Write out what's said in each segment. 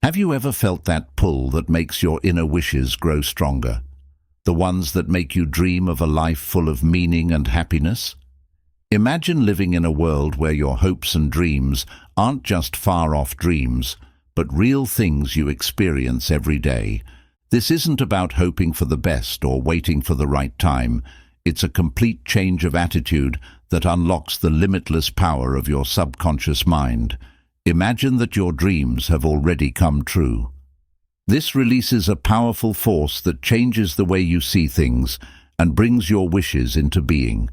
Have you ever felt that pull that makes your inner wishes grow stronger? The ones that make you dream of a life full of meaning and happiness? Imagine living in a world where your hopes and dreams aren't just far-off dreams, but real things you experience every day. This isn't about hoping for the best or waiting for the right time. It's a complete change of attitude that unlocks the limitless power of your subconscious mind. Imagine that your dreams have already come true. This releases a powerful force that changes the way you see things and brings your wishes into being.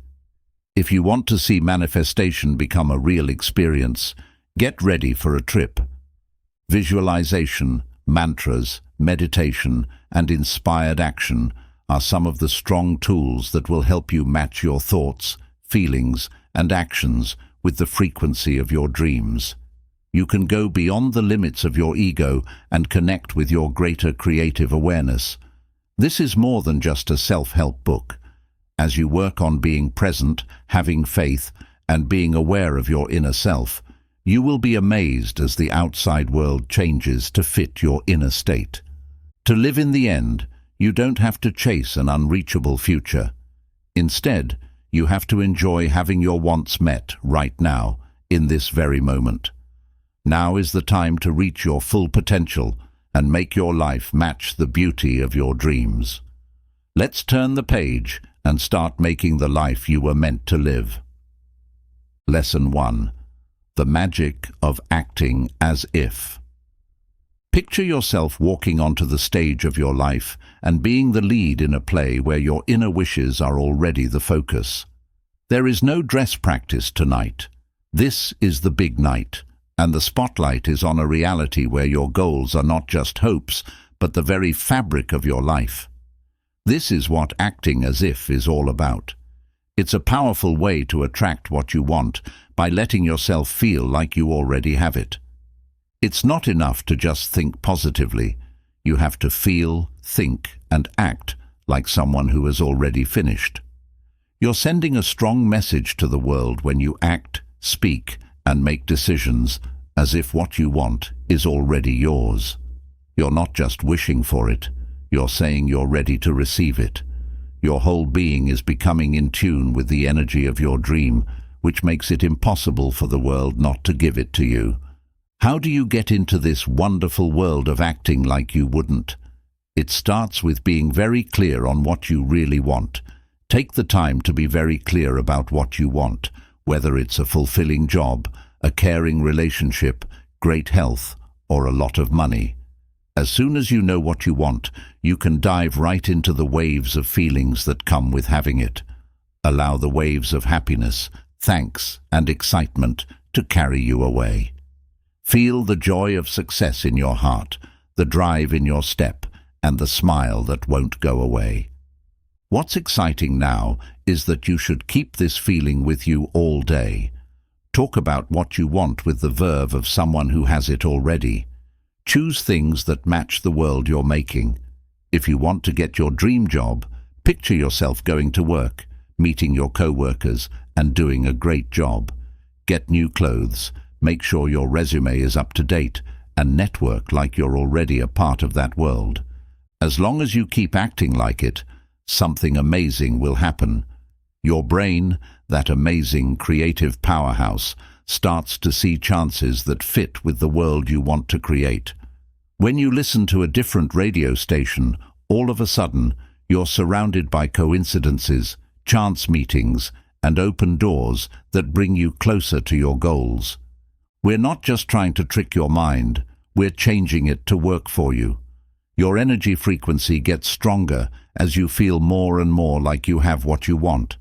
If you want to see manifestation become a real experience, get ready for a trip. Visualization, mantras, meditation, and inspired action are some of the strong tools that will help you match your thoughts, feelings, and actions with the frequency of your dreams. You can go beyond the limits of your ego and connect with your greater creative awareness. This is more than just a self-help book. As you work on being present, having faith, and being aware of your inner self, you will be amazed as the outside world changes to fit your inner state. To live in the end, you don't have to chase an unreachable future. Instead, you have to enjoy having your wants met right now, in this very moment. Now is the time to reach your full potential and make your life match the beauty of your dreams. Let's turn the page and start making the life you were meant to live. Lesson 1. The magic of acting as if. Picture yourself walking onto the stage of your life and being the lead in a play where your inner wishes are already the focus. There is no dress practice tonight. This is the big night. And the spotlight is on a reality where your goals are not just hopes, but the very fabric of your life. This is what acting as if is all about. It's a powerful way to attract what you want by letting yourself feel like you already have it. It's not enough to just think positively. You have to feel, think, and act like someone who has already finished. You're sending a strong message to the world when you act, speak, and make decisions as if what you want is already yours. You're not just wishing for it, you're saying you're ready to receive it. Your whole being is becoming in tune with the energy of your dream, which makes it impossible for the world not to give it to you. How do you get into this wonderful world of acting like you wouldn't? It starts with being very clear on what you really want. Take the time to be very clear about what you want, whether it's a fulfilling job, a caring relationship, great health, or a lot of money. As soon as you know what you want, you can dive right into the waves of feelings that come with having it. Allow the waves of happiness, thanks, and excitement to carry you away. Feel the joy of success in your heart, the drive in your step, and the smile that won't go away. What's exciting now is that you should keep this feeling with you all day. Talk about what you want with the verve of someone who has it already. Choose things that match the world you're making. If you want to get your dream job, picture yourself going to work, meeting your co-workers, and doing a great job. Get new clothes, make sure your resume is up to date, and network like you're already a part of that world. As long as you keep acting like it, something amazing will happen. Your brain, that amazing creative powerhouse, starts to see chances that fit with the world you want to create. When you listen to a different radio station, all of a sudden, you're surrounded by coincidences, chance meetings, and open doors that bring you closer to your goals. We're not just trying to trick your mind, we're changing it to work for you. Your energy frequency gets stronger as you feel more and more like you have what you want.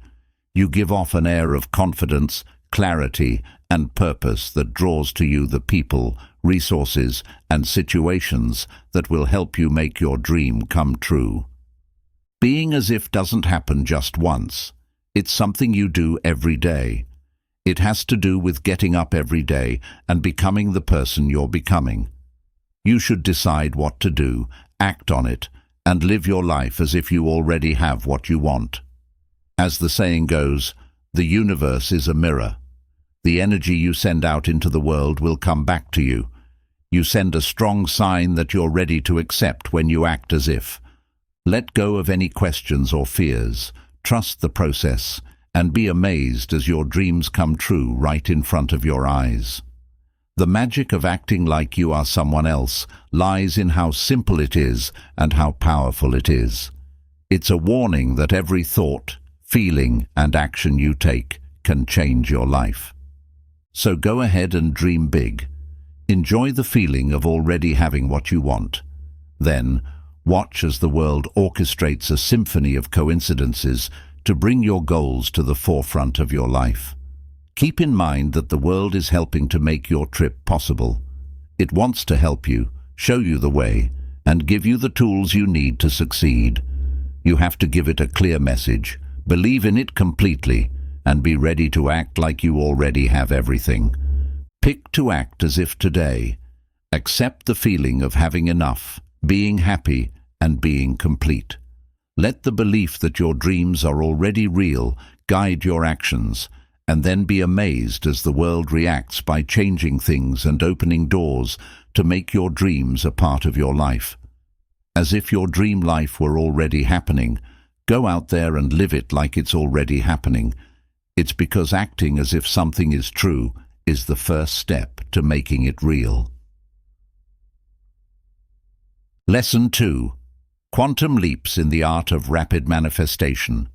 You give off an air of confidence, clarity, and purpose that draws to you the people, resources, and situations that will help you make your dream come true. Being as if doesn't happen just once. It's something you do every day. It has to do with getting up every day and becoming the person you're becoming. You should decide what to do, act on it, and live your life as if you already have what you want. As the saying goes, the universe is a mirror. The energy you send out into the world will come back to you. You send a strong sign that you're ready to accept when you act as if. Let go of any questions or fears. Trust the process and be amazed as your dreams come true right in front of your eyes. The magic of acting like you are someone else lies in how simple it is and how powerful it is. It's a warning that every thought, feeling, and action you take can change your life. So go ahead and dream big. Enjoy the feeling of already having what you want. Then, watch as the world orchestrates a symphony of coincidences to bring your goals to the forefront of your life. Keep in mind that the world is helping to make your trip possible. It wants to help you, show you the way, and give you the tools you need to succeed. You have to give it a clear message, believe in it completely, and be ready to act like you already have everything. Pick to act as if today. Accept the feeling of having enough, being happy, and being complete. Let the belief that your dreams are already real guide your actions, and then be amazed as the world reacts by changing things and opening doors to make your dreams a part of your life. As if your dream life were already happening, go out there and live it like it's already happening. It's because acting as if something is true is the first step to making it real. Lesson 2. Quantum Leaps in the Art of Rapid Manifestation.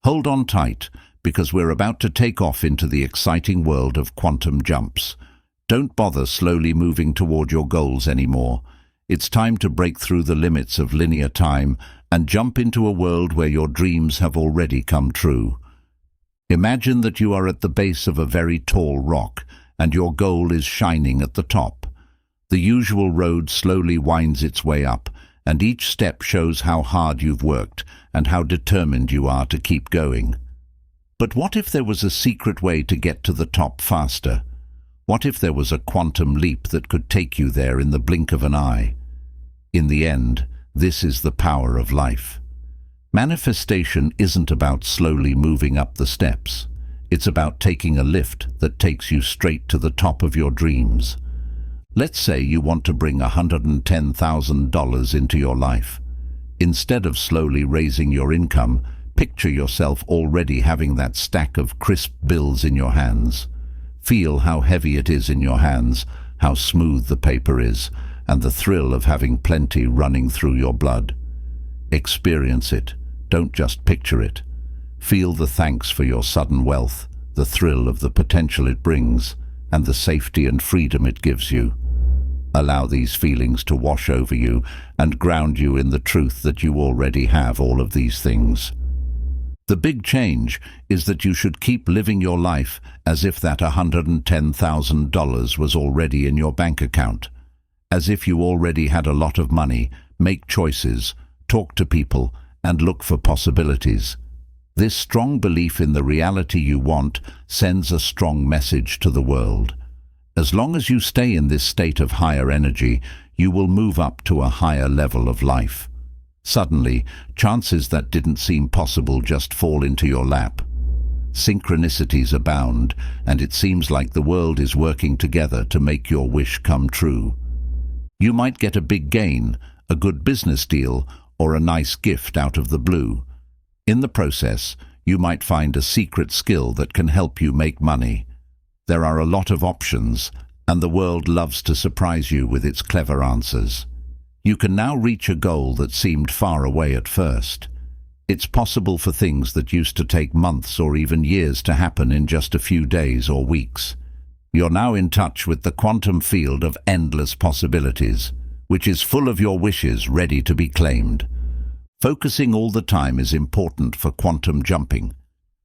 Hold on tight, because we're about to take off into the exciting world of quantum jumps. Don't bother slowly moving toward your goals anymore. It's time to break through the limits of linear time and jump into a world where your dreams have already come true. Imagine that you are at the base of a very tall rock and your goal is shining at the top. The usual road slowly winds its way up, and each step shows how hard you've worked and how determined you are to keep going. But what if there was a secret way to get to the top faster? What if there was a quantum leap that could take you there in the blink of an eye? In the end, this is the power of life. Manifestation isn't about slowly moving up the steps. It's about taking a lift that takes you straight to the top of your dreams. Let's say you want to bring $110,000 into your life. Instead of slowly raising your income, picture yourself already having that stack of crisp bills in your hands. Feel how heavy it is in your hands, how smooth the paper is, and the thrill of having plenty running through your blood. Experience it. Don't just picture it. Feel the thanks for your sudden wealth, the thrill of the potential it brings, and the safety and freedom it gives you. Allow these feelings to wash over you and ground you in the truth that you already have all of these things. The big change is that you should keep living your life as if that $110,000 was already in your bank account. As if you already had a lot of money. Make choices, talk to people, and look for possibilities. This strong belief in the reality you want sends a strong message to the world. As long as you stay in this state of higher energy, you will move up to a higher level of life. Suddenly, chances that didn't seem possible just fall into your lap. Synchronicities abound, and it seems like the world is working together to make your wish come true. You might get a big gain, a good business deal, or a nice gift out of the blue. In the process, you might find a secret skill that can help you make money. There are a lot of options, and the world loves to surprise you with its clever answers. You can now reach a goal that seemed far away at first. It's possible for things that used to take months or even years to happen in just a few days or weeks. You're now in touch with the quantum field of endless possibilities, which is full of your wishes ready to be claimed. Focusing all the time is important for quantum jumping.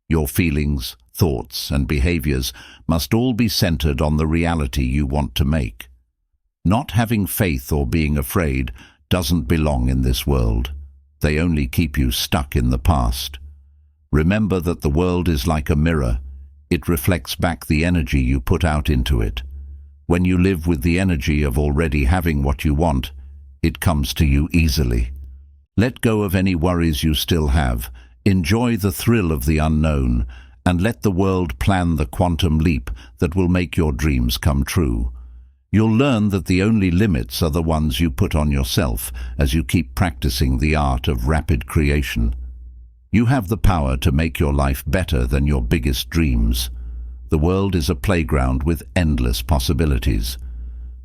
Your feelings, thoughts, and behaviors must all be centered on the reality you want to make. Not having faith or being afraid doesn't belong in this world. They only keep you stuck in the past. Remember that the world is like a mirror. It reflects back the energy you put out into it. When you live with the energy of already having what you want, it comes to you easily. Let go of any worries you still have. Enjoy the thrill of the unknown, and let the world plan the quantum leap that will make your dreams come true. You'll learn that the only limits are the ones you put on yourself as you keep practicing the art of rapid creation. You have the power to make your life better than your biggest dreams. The world is a playground with endless possibilities.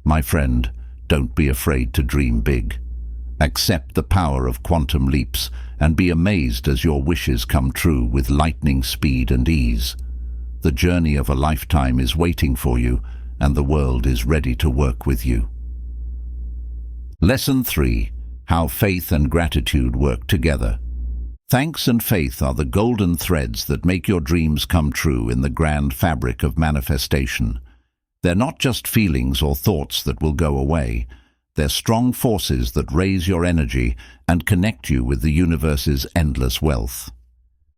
My friend, don't be afraid to dream big. Accept the power of quantum leaps and be amazed as your wishes come true with lightning speed and ease. The journey of a lifetime is waiting for you, and the world is ready to work with you. Lesson 3. How faith and gratitude work together. Thanks and faith are the golden threads that make your dreams come true in the grand fabric of manifestation. They're not just feelings or thoughts that will go away. They're strong forces that raise your energy and connect you with the universe's endless wealth.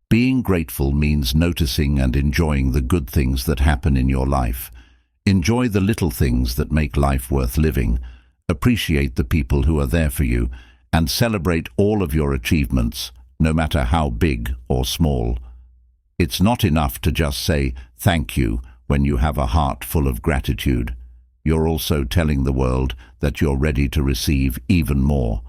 Being grateful means noticing and enjoying the good things that happen in your life. Enjoy the little things that make life worth living. Appreciate the people who are there for you, and celebrate all of your achievements, no matter how big or small. It's not enough to just say thank you when you have a heart full of gratitude. You're also telling the world that you're ready to receive even more.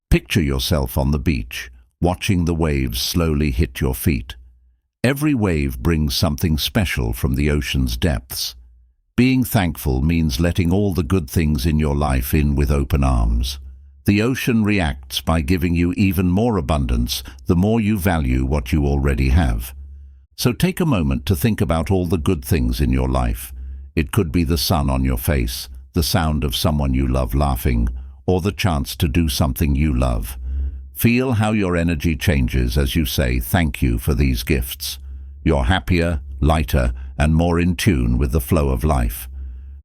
Picture yourself on the beach, watching the waves slowly hit your feet. Every wave brings something special from the ocean's depths. Being thankful means letting all the good things in your life in with open arms. The ocean reacts by giving you even more abundance the more you value what you already have. So take a moment to think about all the good things in your life. It could be the sun on your face, the sound of someone you love laughing, or the chance to do something you love. Feel how your energy changes as you say thank you for these gifts. You're happier, lighter, and more in tune with the flow of life.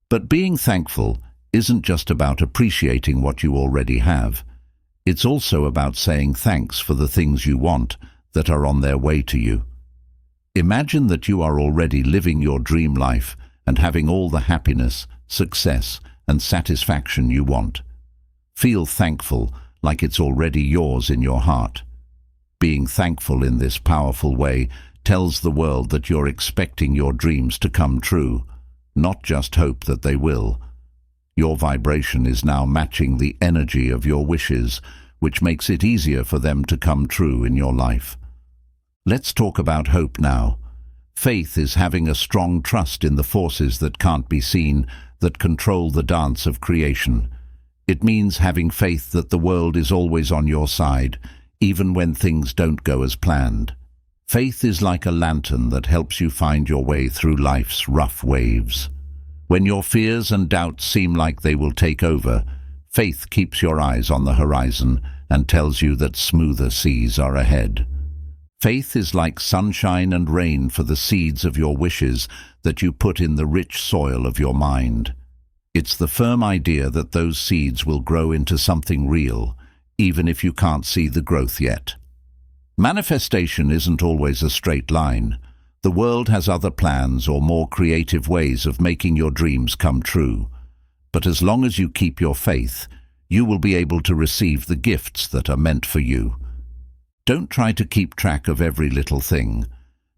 But being thankful isn't just about appreciating what you already have. It's also about saying thanks for the things you want that are on their way to you. Imagine that you are already living your dream life and having all the happiness, success, and satisfaction you want. Feel thankful like it's already yours in your heart. Being thankful in this powerful way tells the world that you're expecting your dreams to come true, not just hope that they will. Your vibration is now matching the energy of your wishes, which makes it easier for them to come true in your life. Let's talk about hope now. Faith is having a strong trust in the forces that can't be seen, that control the dance of creation. It means having faith that the world is always on your side, even when things don't go as planned. Faith is like a lantern that helps you find your way through life's rough waves. When your fears and doubts seem like they will take over, faith keeps your eyes on the horizon and tells you that smoother seas are ahead. Faith is like sunshine and rain for the seeds of your wishes that you put in the rich soil of your mind. It's the firm idea that those seeds will grow into something real, even if you can't see the growth yet. Manifestation isn't always a straight line. The world has other plans or more creative ways of making your dreams come true. But as long as you keep your faith, you will be able to receive the gifts that are meant for you. Don't try to keep track of every little thing.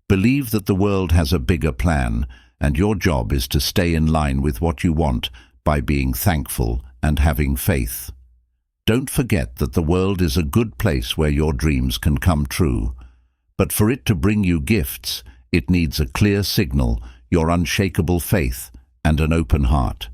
Believe that the world has a bigger plan, and your job is to stay in line with what you want by being thankful and having faith. Don't forget that the world is a good place where your dreams can come true. But for it to bring you gifts, it needs a clear signal, your unshakable faith, and an open heart.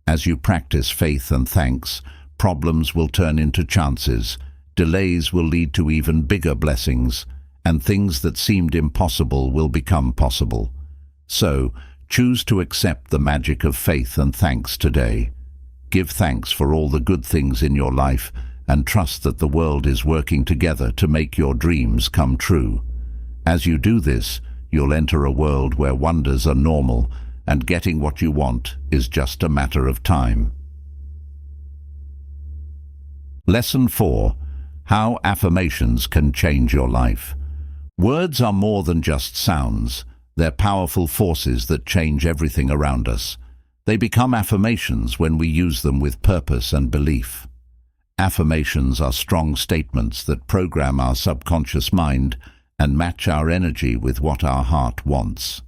As you practice faith and thanks, problems will turn into chances, delays will lead to even bigger blessings, and things that seemed impossible will become possible. So, choose to accept the magic of faith and thanks today. Give thanks for all the good things in your life and trust that the world is working together to make your dreams come true. As you do this, you'll enter a world where wonders are normal and getting what you want is just a matter of time. Lesson 4. How affirmations can change your life. Words are more than just sounds. They're powerful forces that change everything around us. They become affirmations when we use them with purpose and belief. Affirmations are strong statements that program our subconscious mind and match our energy with what our heart wants.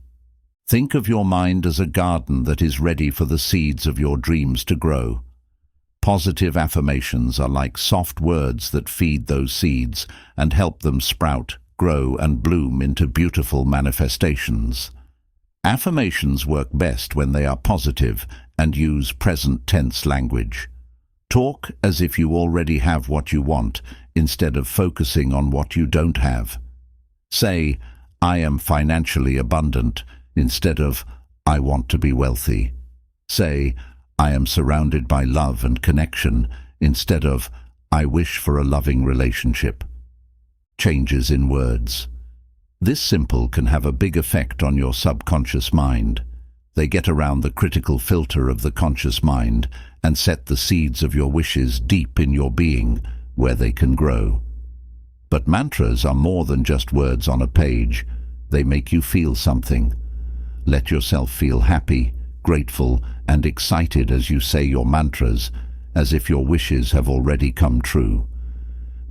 Think of your mind as a garden that is ready for the seeds of your dreams to grow. Positive affirmations are like soft words that feed those seeds and help them sprout, grow, and bloom into beautiful manifestations. Affirmations work best when they are positive and use present tense language. Talk as if you already have what you want instead of focusing on what you don't have. Say, "I am financially abundant," instead of "I want to be wealthy." Say, "I am surrounded by love and connection," instead of "I wish for a loving relationship." Changes in words. This simple can have a big effect on your subconscious mind. They get around the critical filter of the conscious mind and set the seeds of your wishes deep in your being, where they can grow. But mantras are more than just words on a page. They make you feel something. Let yourself feel happy, grateful, and excited as you say your mantras, as if your wishes have already come true.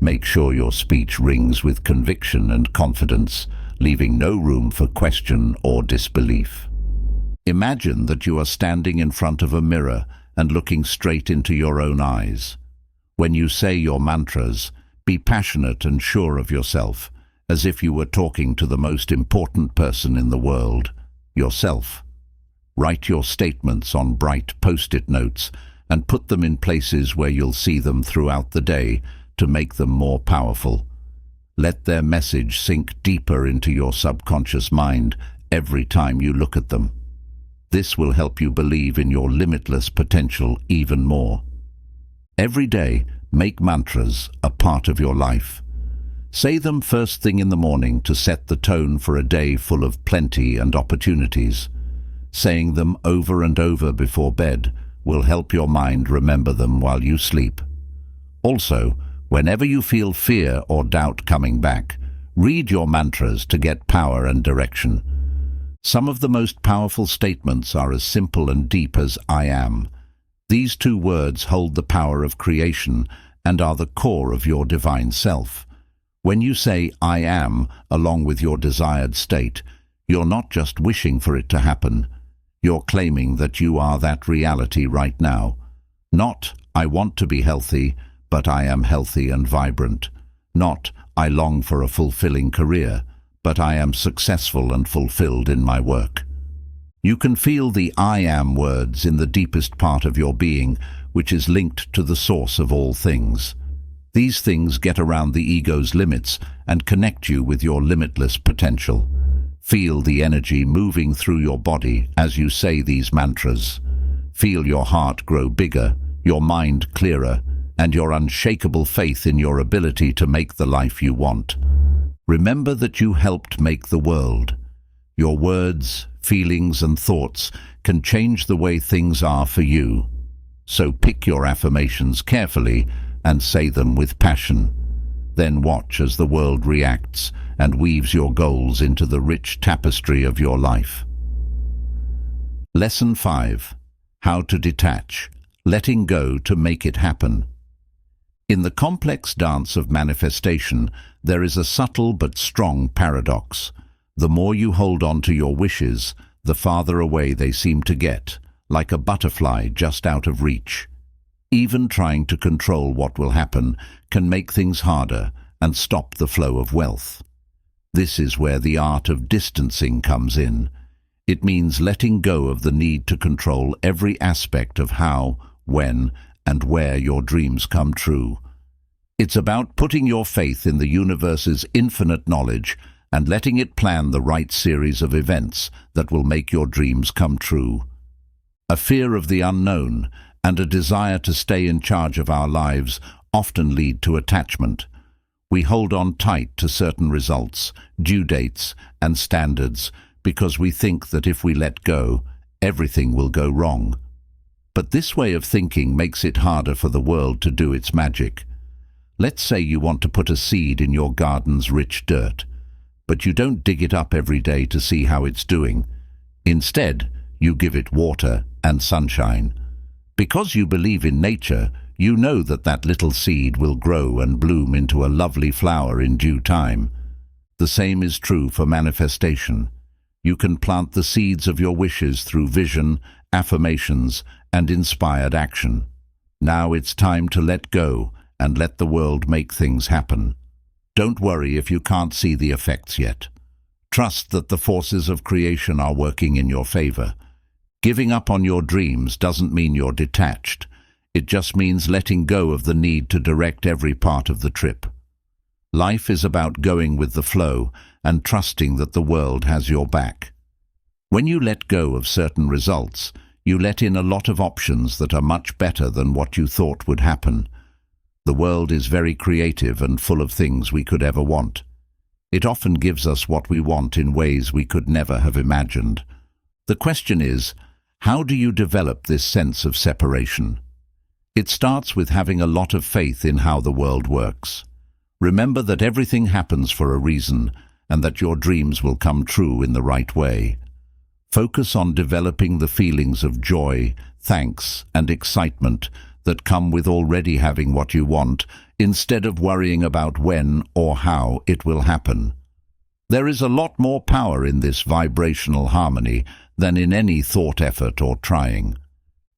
Make sure your speech rings with conviction and confidence, leaving no room for question or disbelief. Imagine that you are standing in front of a mirror and looking straight into your own eyes. When you say your mantras, be passionate and sure of yourself, as if you were talking to the most important person in the world, yourself. Write your statements on bright post-it notes and put them in places where you'll see them throughout the day to make them more powerful. Let their message sink deeper into your subconscious mind every time you look at them. This will help you believe in your limitless potential even more. Every day, make mantras a part of your life. Say them first thing in the morning to set the tone for a day full of plenty and opportunities. Saying them over and over before bed will help your mind remember them while you sleep. Also, whenever you feel fear or doubt coming back, read your mantras to get power and direction. Some of the most powerful statements are as simple and deep as "I am." These two words hold the power of creation and are the core of your divine self. When you say "I am" along with your desired state, you're not just wishing for it to happen. You're claiming that you are that reality right now. Not "I want to be healthy," but "I am healthy and vibrant." Not "I long for a fulfilling career," but "I am successful and fulfilled in my work." You can feel the "I am" words in the deepest part of your being, which is linked to the source of all things. These things get around the ego's limits and connect you with your limitless potential. Feel the energy moving through your body as you say these mantras. Feel your heart grow bigger, your mind clearer, and your unshakable faith in your ability to make the life you want. Remember that you helped make the world. Your words, feelings, and thoughts can change the way things are for you. So pick your affirmations carefully and say them with passion. Then watch as the world reacts and weaves your goals into the rich tapestry of your life. Lesson 5. How to detach, letting go to make it happen. In the complex dance of manifestation, there is a subtle but strong paradox. The more you hold on to your wishes, the farther away they seem to get, like a butterfly just out of reach. Even trying to control what will happen can make things harder and stop the flow of wealth. This is where the art of distancing comes in. It means letting go of the need to control every aspect of how, when, and where your dreams come true. It's about putting your faith in the universe's infinite knowledge and letting it plan the right series of events that will make your dreams come true. A fear of the unknown and a desire to stay in charge of our lives often lead to attachment. We hold on tight to certain results, due dates, and standards because we think that if we let go, everything will go wrong. But this way of thinking makes it harder for the world to do its magic. Let's say you want to put a seed in your garden's rich dirt, but you don't dig it up every day to see how it's doing. Instead, you give it water and sunshine. Because you believe in nature, you know that that little seed will grow and bloom into a lovely flower in due time. The same is true for manifestation. You can plant the seeds of your wishes through vision, affirmations, and inspired action. Now it's time to let go and let the world make things happen. Don't worry if you can't see the effects yet. Trust that the forces of creation are working in your favor. Giving up on your dreams doesn't mean you're detached. It just means letting go of the need to direct every part of the trip. Life is about going with the flow and trusting that the world has your back. When you let go of certain results, you let in a lot of options that are much better than what you thought would happen. The world is very creative and full of things we could ever want. It often gives us what we want in ways we could never have imagined. The question is, how do you develop this sense of separation? It starts with having a lot of faith in how the world works. Remember that everything happens for a reason and that your dreams will come true in the right way. Focus on developing the feelings of joy, thanks, and excitement that come with already having what you want, instead of worrying about when or how it will happen. There is a lot more power in this vibrational harmony than in any thought effort or trying.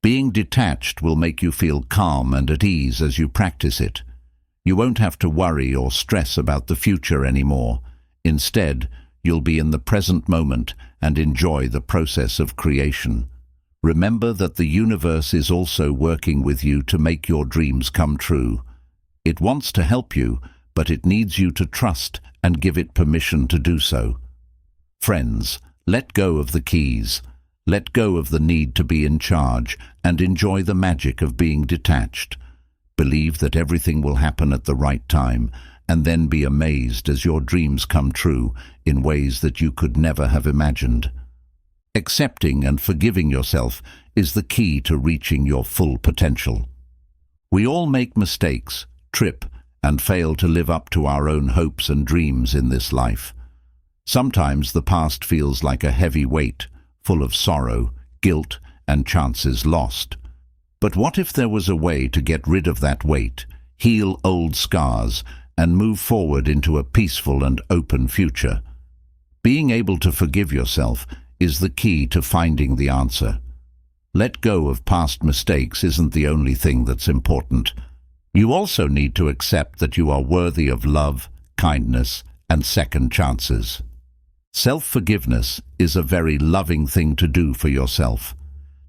Being detached will make you feel calm and at ease as you practice it. You won't have to worry or stress about the future anymore. Instead, you'll be in the present moment and enjoy the process of creation. Remember that the universe is also working with you to make your dreams come true. It wants to help you, but it needs you to trust and give it permission to do so. Friends, let go of the keys. Let go of the need to be in charge and enjoy the magic of being detached. Believe that everything will happen at the right time, and then be amazed as your dreams come true in ways that you could never have imagined. Accepting and forgiving yourself is the key to reaching your full potential. We all make mistakes, trip, and fail to live up to our own hopes and dreams in this life. Sometimes the past feels like a heavy weight, full of sorrow, guilt, and chances lost. But what if there was a way to get rid of that weight, heal old scars, and move forward into a peaceful and open future? Being able to forgive yourself is the key to finding the answer. Let go of past mistakes isn't the only thing that's important. You also need to accept that you are worthy of love, kindness, and second chances. Self-forgiveness is a very loving thing to do for yourself.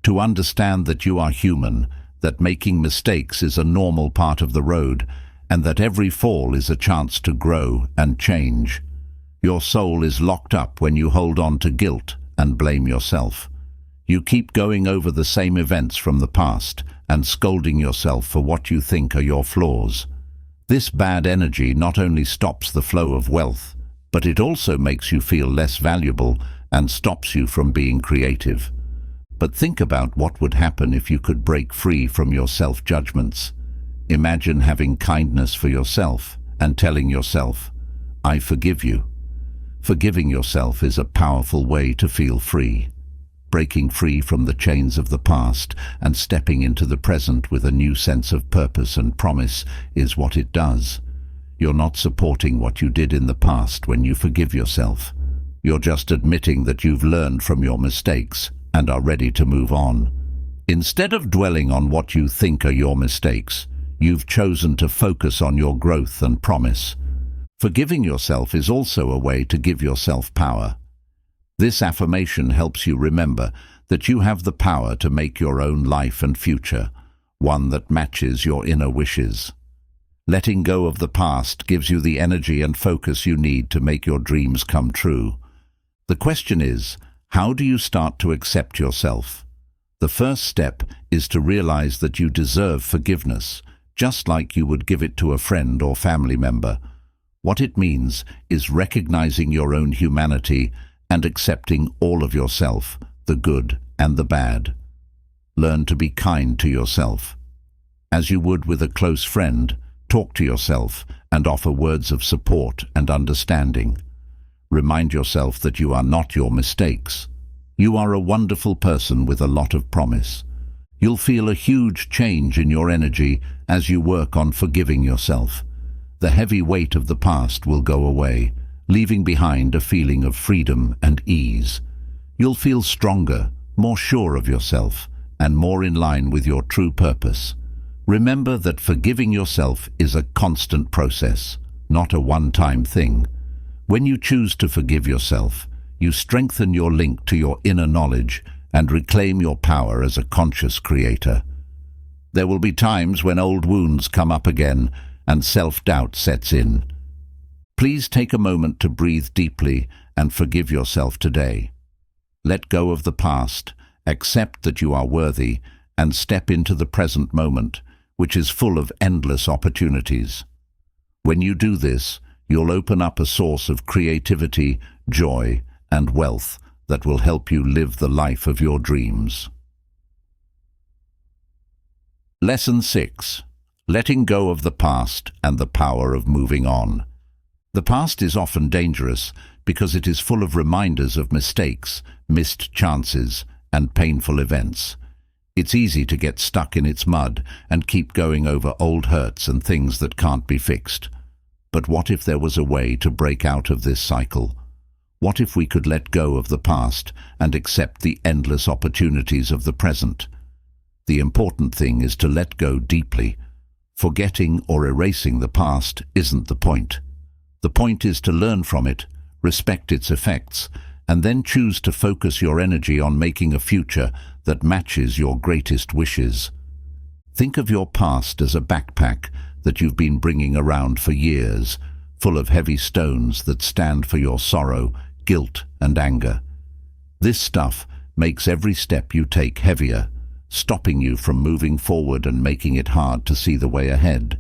To understand that you are human, that making mistakes is a normal part of the road, and that every fall is a chance to grow and change. Your soul is locked up when you hold on to guilt and blame yourself. You keep going over the same events from the past and scolding yourself for what you think are your flaws. This bad energy not only stops the flow of wealth, but it also makes you feel less valuable and stops you from being creative. But think about what would happen if you could break free from your self-judgments. Imagine having kindness for yourself and telling yourself, "I forgive you." Forgiving yourself is a powerful way to feel free. Breaking free from the chains of the past and stepping into the present with a new sense of purpose and promise is what it does. You're not supporting what you did in the past when you forgive yourself. You're just admitting that you've learned from your mistakes and are ready to move on. Instead of dwelling on what you think are your mistakes, you've chosen to focus on your growth and promise. Forgiving yourself is also a way to give yourself power. This affirmation helps you remember that you have the power to make your own life and future, one that matches your inner wishes. Letting go of the past gives you the energy and focus you need to make your dreams come true. The question is, how do you start to accept yourself? The first step is to realize that you deserve forgiveness, just like you would give it to a friend or family member. What it means is recognizing your own humanity and accepting all of yourself, the good and the bad. Learn to be kind to yourself. As you would with a close friend, talk to yourself and offer words of support and understanding. Remind yourself that you are not your mistakes. You are a wonderful person with a lot of promise. You'll feel a huge change in your energy as you work on forgiving yourself. The heavy weight of the past will go away, leaving behind a feeling of freedom and ease. You'll feel stronger, more sure of yourself, and more in line with your true purpose. Remember that forgiving yourself is a constant process, not a one-time thing. When you choose to forgive yourself, you strengthen your link to your inner knowledge and reclaim your power as a conscious creator. There will be times when old wounds come up again and self-doubt sets in. Please take a moment to breathe deeply and forgive yourself today. Let go of the past, accept that you are worthy, and step into the present moment, which is full of endless opportunities. When you do this, you'll open up a source of creativity, joy, and wealth that will help you live the life of your dreams. Lesson 6. Letting go of the past and the power of moving on. The past is often dangerous because it is full of reminders of mistakes, missed chances, and painful events. It's easy to get stuck in its mud and keep going over old hurts and things that can't be fixed. But what if there was a way to break out of this cycle? What if we could let go of the past and accept the endless opportunities of the present? The important thing is to let go deeply. Forgetting or erasing the past isn't the point. The point is to learn from it, respect its effects, and then choose to focus your energy on making a future that matches your greatest wishes. Think of your past as a backpack that you've been bringing around for years, full of heavy stones that stand for your sorrow, guilt, and anger. This stuff makes every step you take heavier, stopping you from moving forward and making it hard to see the way ahead.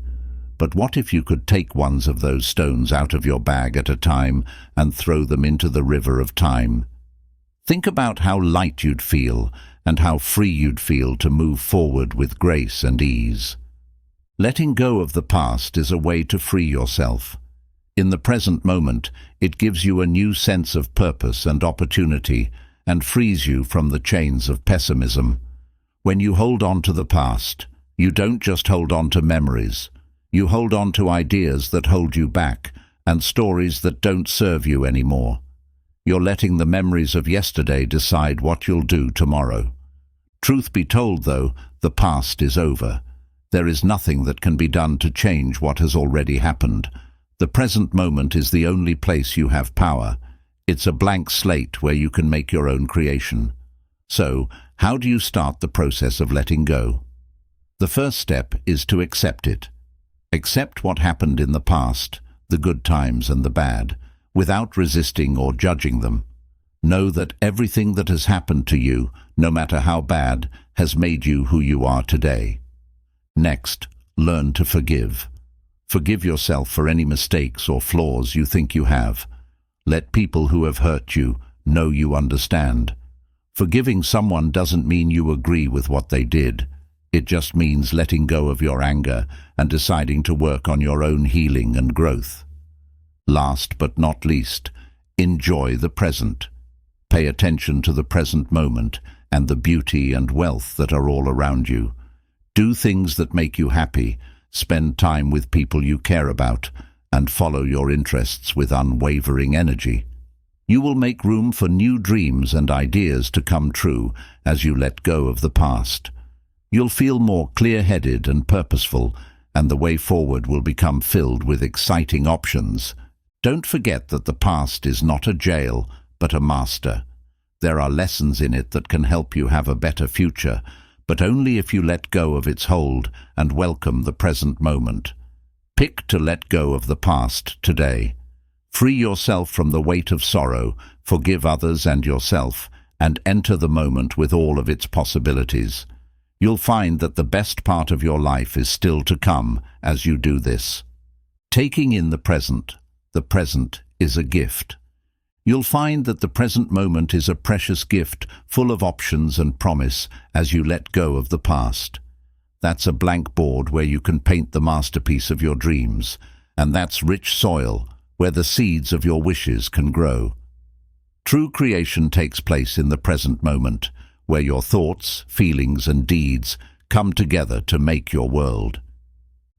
But what if you could take one of those stones out of your bag at a time and throw them into the river of time? Think about how light you'd feel and how free you'd feel to move forward with grace and ease. Letting go of the past is a way to free yourself. In the present moment, it gives you a new sense of purpose and opportunity and frees you from the chains of pessimism. When you hold on to the past, you don't just hold on to memories. You hold on to ideas that hold you back and stories that don't serve you anymore. You're letting the memories of yesterday decide what you'll do tomorrow. Truth be told, though, the past is over. There is nothing that can be done to change what has already happened. The present moment is the only place you have power. It's a blank slate where you can make your own creation. So, how do you start the process of letting go? The first step is to accept it. Accept what happened in the past, the good times and the bad, without resisting or judging them. Know that everything that has happened to you, no matter how bad, has made you who you are today. Next, learn to forgive. Forgive yourself for any mistakes or flaws you think you have. Let people who have hurt you know you understand. Forgiving someone doesn't mean you agree with what they did. It just means letting go of your anger and deciding to work on your own healing and growth. Last but not least, enjoy the present. Pay attention to the present moment and the beauty and wealth that are all around you. Do things that make you happy, spend time with people you care about, and follow your interests with unwavering energy. You will make room for new dreams and ideas to come true as you let go of the past. You'll feel more clear-headed and purposeful, and the way forward will become filled with exciting options. Don't forget that the past is not a jail, but a master. There are lessons in it that can help you have a better future, but only if you let go of its hold and welcome the present moment. Pick to let go of the past today. Free yourself from the weight of sorrow, forgive others and yourself, and enter the moment with all of its possibilities. You'll find that the best part of your life is still to come as you do this. Taking in the present is a gift. You'll find that the present moment is a precious gift full of options and promise as you let go of the past. That's a blank board where you can paint the masterpiece of your dreams, and that's rich soil where the seeds of your wishes can grow. True creation takes place in the present moment, where your thoughts, feelings, and deeds come together to make your world.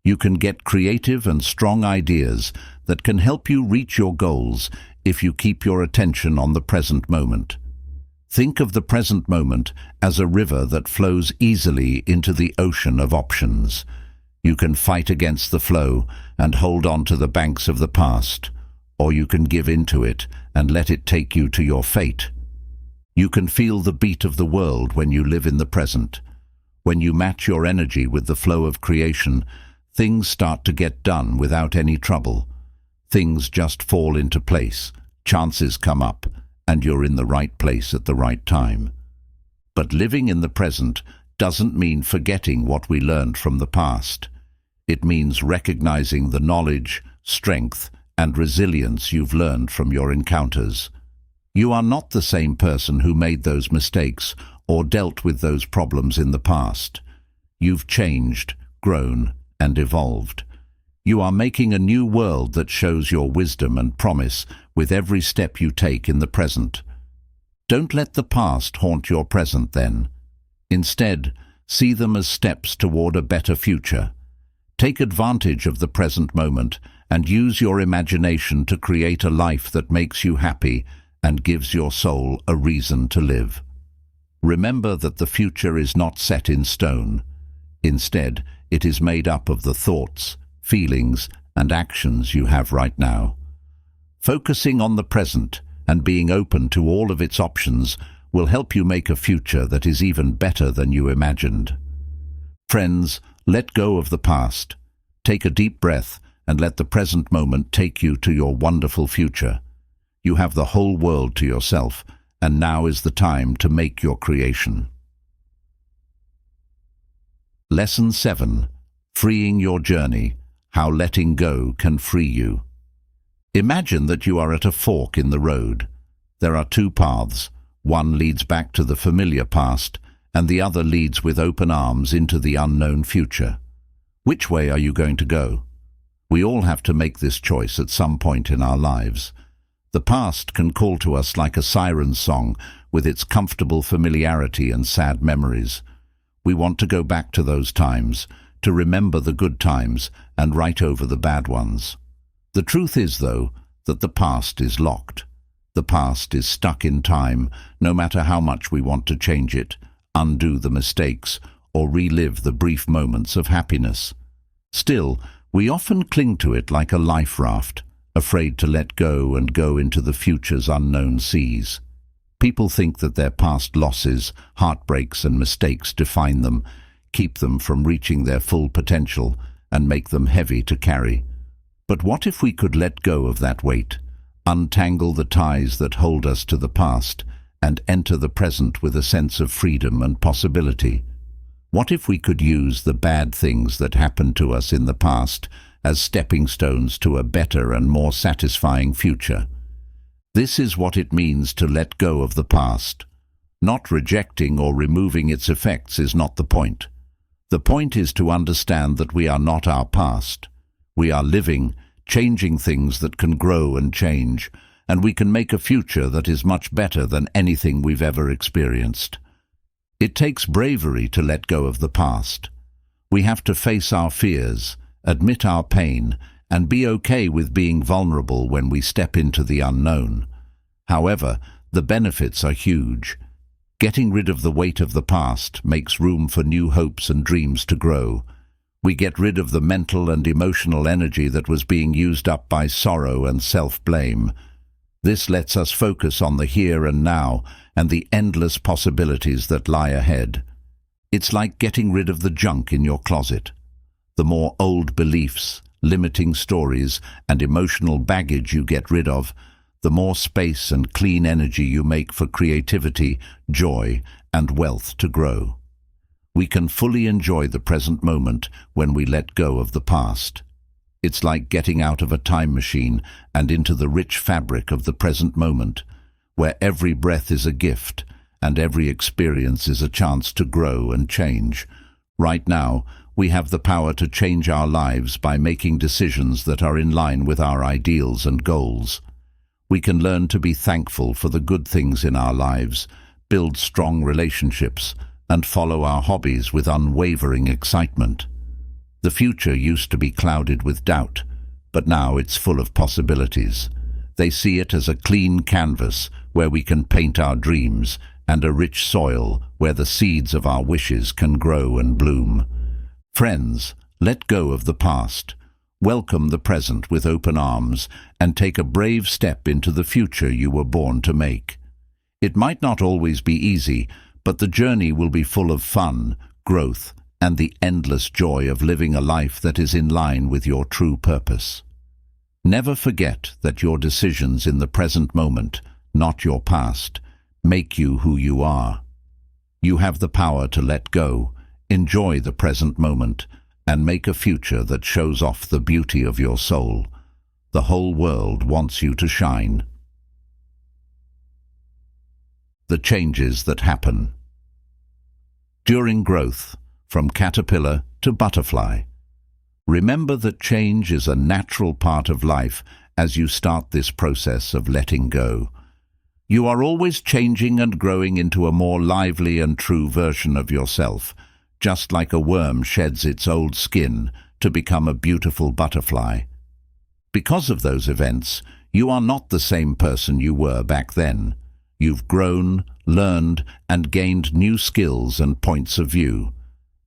You can get creative and strong ideas that can help you reach your goals if you keep your attention on the present moment. Think of the present moment as a river that flows easily into the ocean of options. You can fight against the flow and hold on to the banks of the past, or you can give in to it and let it take you to your fate. You can feel the beat of the world when you live in the present. When you match your energy with the flow of creation, things start to get done without any trouble. Things just fall into place, chances come up, and you're in the right place at the right time. But living in the present doesn't mean forgetting what we learned from the past. It means recognizing the knowledge, strength, and resilience you've learned from your encounters. You are not the same person who made those mistakes or dealt with those problems in the past. You've changed, grown, and evolved. You are making a new world that shows your wisdom and promise with every step you take in the present. Don't let the past haunt your present then. Instead, see them as steps toward a better future. Take advantage of the present moment and use your imagination to create a life that makes you happy and gives your soul a reason to live. Remember that the future is not set in stone. Instead, it is made up of the thoughts, feelings, and actions you have right now. Focusing on the present and being open to all of its options will help you make a future that is even better than you imagined. Friends, let go of the past. Take a deep breath and let the present moment take you to your wonderful future. You have the whole world to yourself, and now is the time to make your creation. Lesson 7. Freeing your journey. How letting go can free you. Imagine that you are at a fork in the road. There are two paths. One leads back to the familiar past, and the other leads with open arms into the unknown future. Which way are you going to go? We all have to make this choice at some point in our lives. The past can call to us like a siren song with its comfortable familiarity and sad memories. We want to go back to those times, to remember the good times and write over the bad ones. The truth is, though, that the past is locked. The past is stuck in time, no matter how much we want to change it, undo the mistakes, or relive the brief moments of happiness. Still, we often cling to it like a life raft, afraid to let go and go into the future's unknown seas. People think that their past losses, heartbreaks, and mistakes define them, keep them from reaching their full potential, and make them heavy to carry. But what if we could let go of that weight, untangle the ties that hold us to the past, and enter the present with a sense of freedom and possibility? What if we could use the bad things that happened to us in the past as stepping stones to a better and more satisfying future? This is what it means to let go of the past. Not rejecting or removing its effects is not the point. The point is to understand that we are not our past. We are living, changing things that can grow and change, and we can make a future that is much better than anything we've ever experienced. It takes bravery to let go of the past. We have to face our fears, admit our pain, and be okay with being vulnerable when we step into the unknown. However, the benefits are huge. Getting rid of the weight of the past makes room for new hopes and dreams to grow. We get rid of the mental and emotional energy that was being used up by sorrow and self-blame. This lets us focus on the here and now and the endless possibilities that lie ahead. It's like getting rid of the junk in your closet. The more old beliefs, limiting stories, and emotional baggage you get rid of, the more space and clean energy you make for creativity, joy, and wealth to grow. We can fully enjoy the present moment when we let go of the past. It's like getting out of a time machine and into the rich fabric of the present moment, where every breath is a gift and every experience is a chance to grow and change. Right now, we have the power to change our lives by making decisions that are in line with our ideals and goals. We can learn to be thankful for the good things in our lives, build strong relationships, and follow our hobbies with unwavering excitement. The future used to be clouded with doubt, but now it's full of possibilities. They see it as a clean canvas where we can paint our dreams and a rich soil where the seeds of our wishes can grow and bloom. Friends, let go of the past. Welcome the present with open arms and take a brave step into the future you were born to make. It might not always be easy, but the journey will be full of fun, growth, and the endless joy of living a life that is in line with your true purpose. Never forget that your decisions in the present moment, not your past, make you who you are. You have the power to let go, enjoy the present moment, and make a future that shows off the beauty of your soul. The whole world wants you to shine. The changes that happen. During growth, from caterpillar to butterfly. Remember that change is a natural part of life as you start this process of letting go. You are always changing and growing into a more lively and true version of yourself, just like a worm sheds its old skin to become a beautiful butterfly. Because of those events, you are not the same person you were back then. You've grown, learned, and gained new skills and points of view.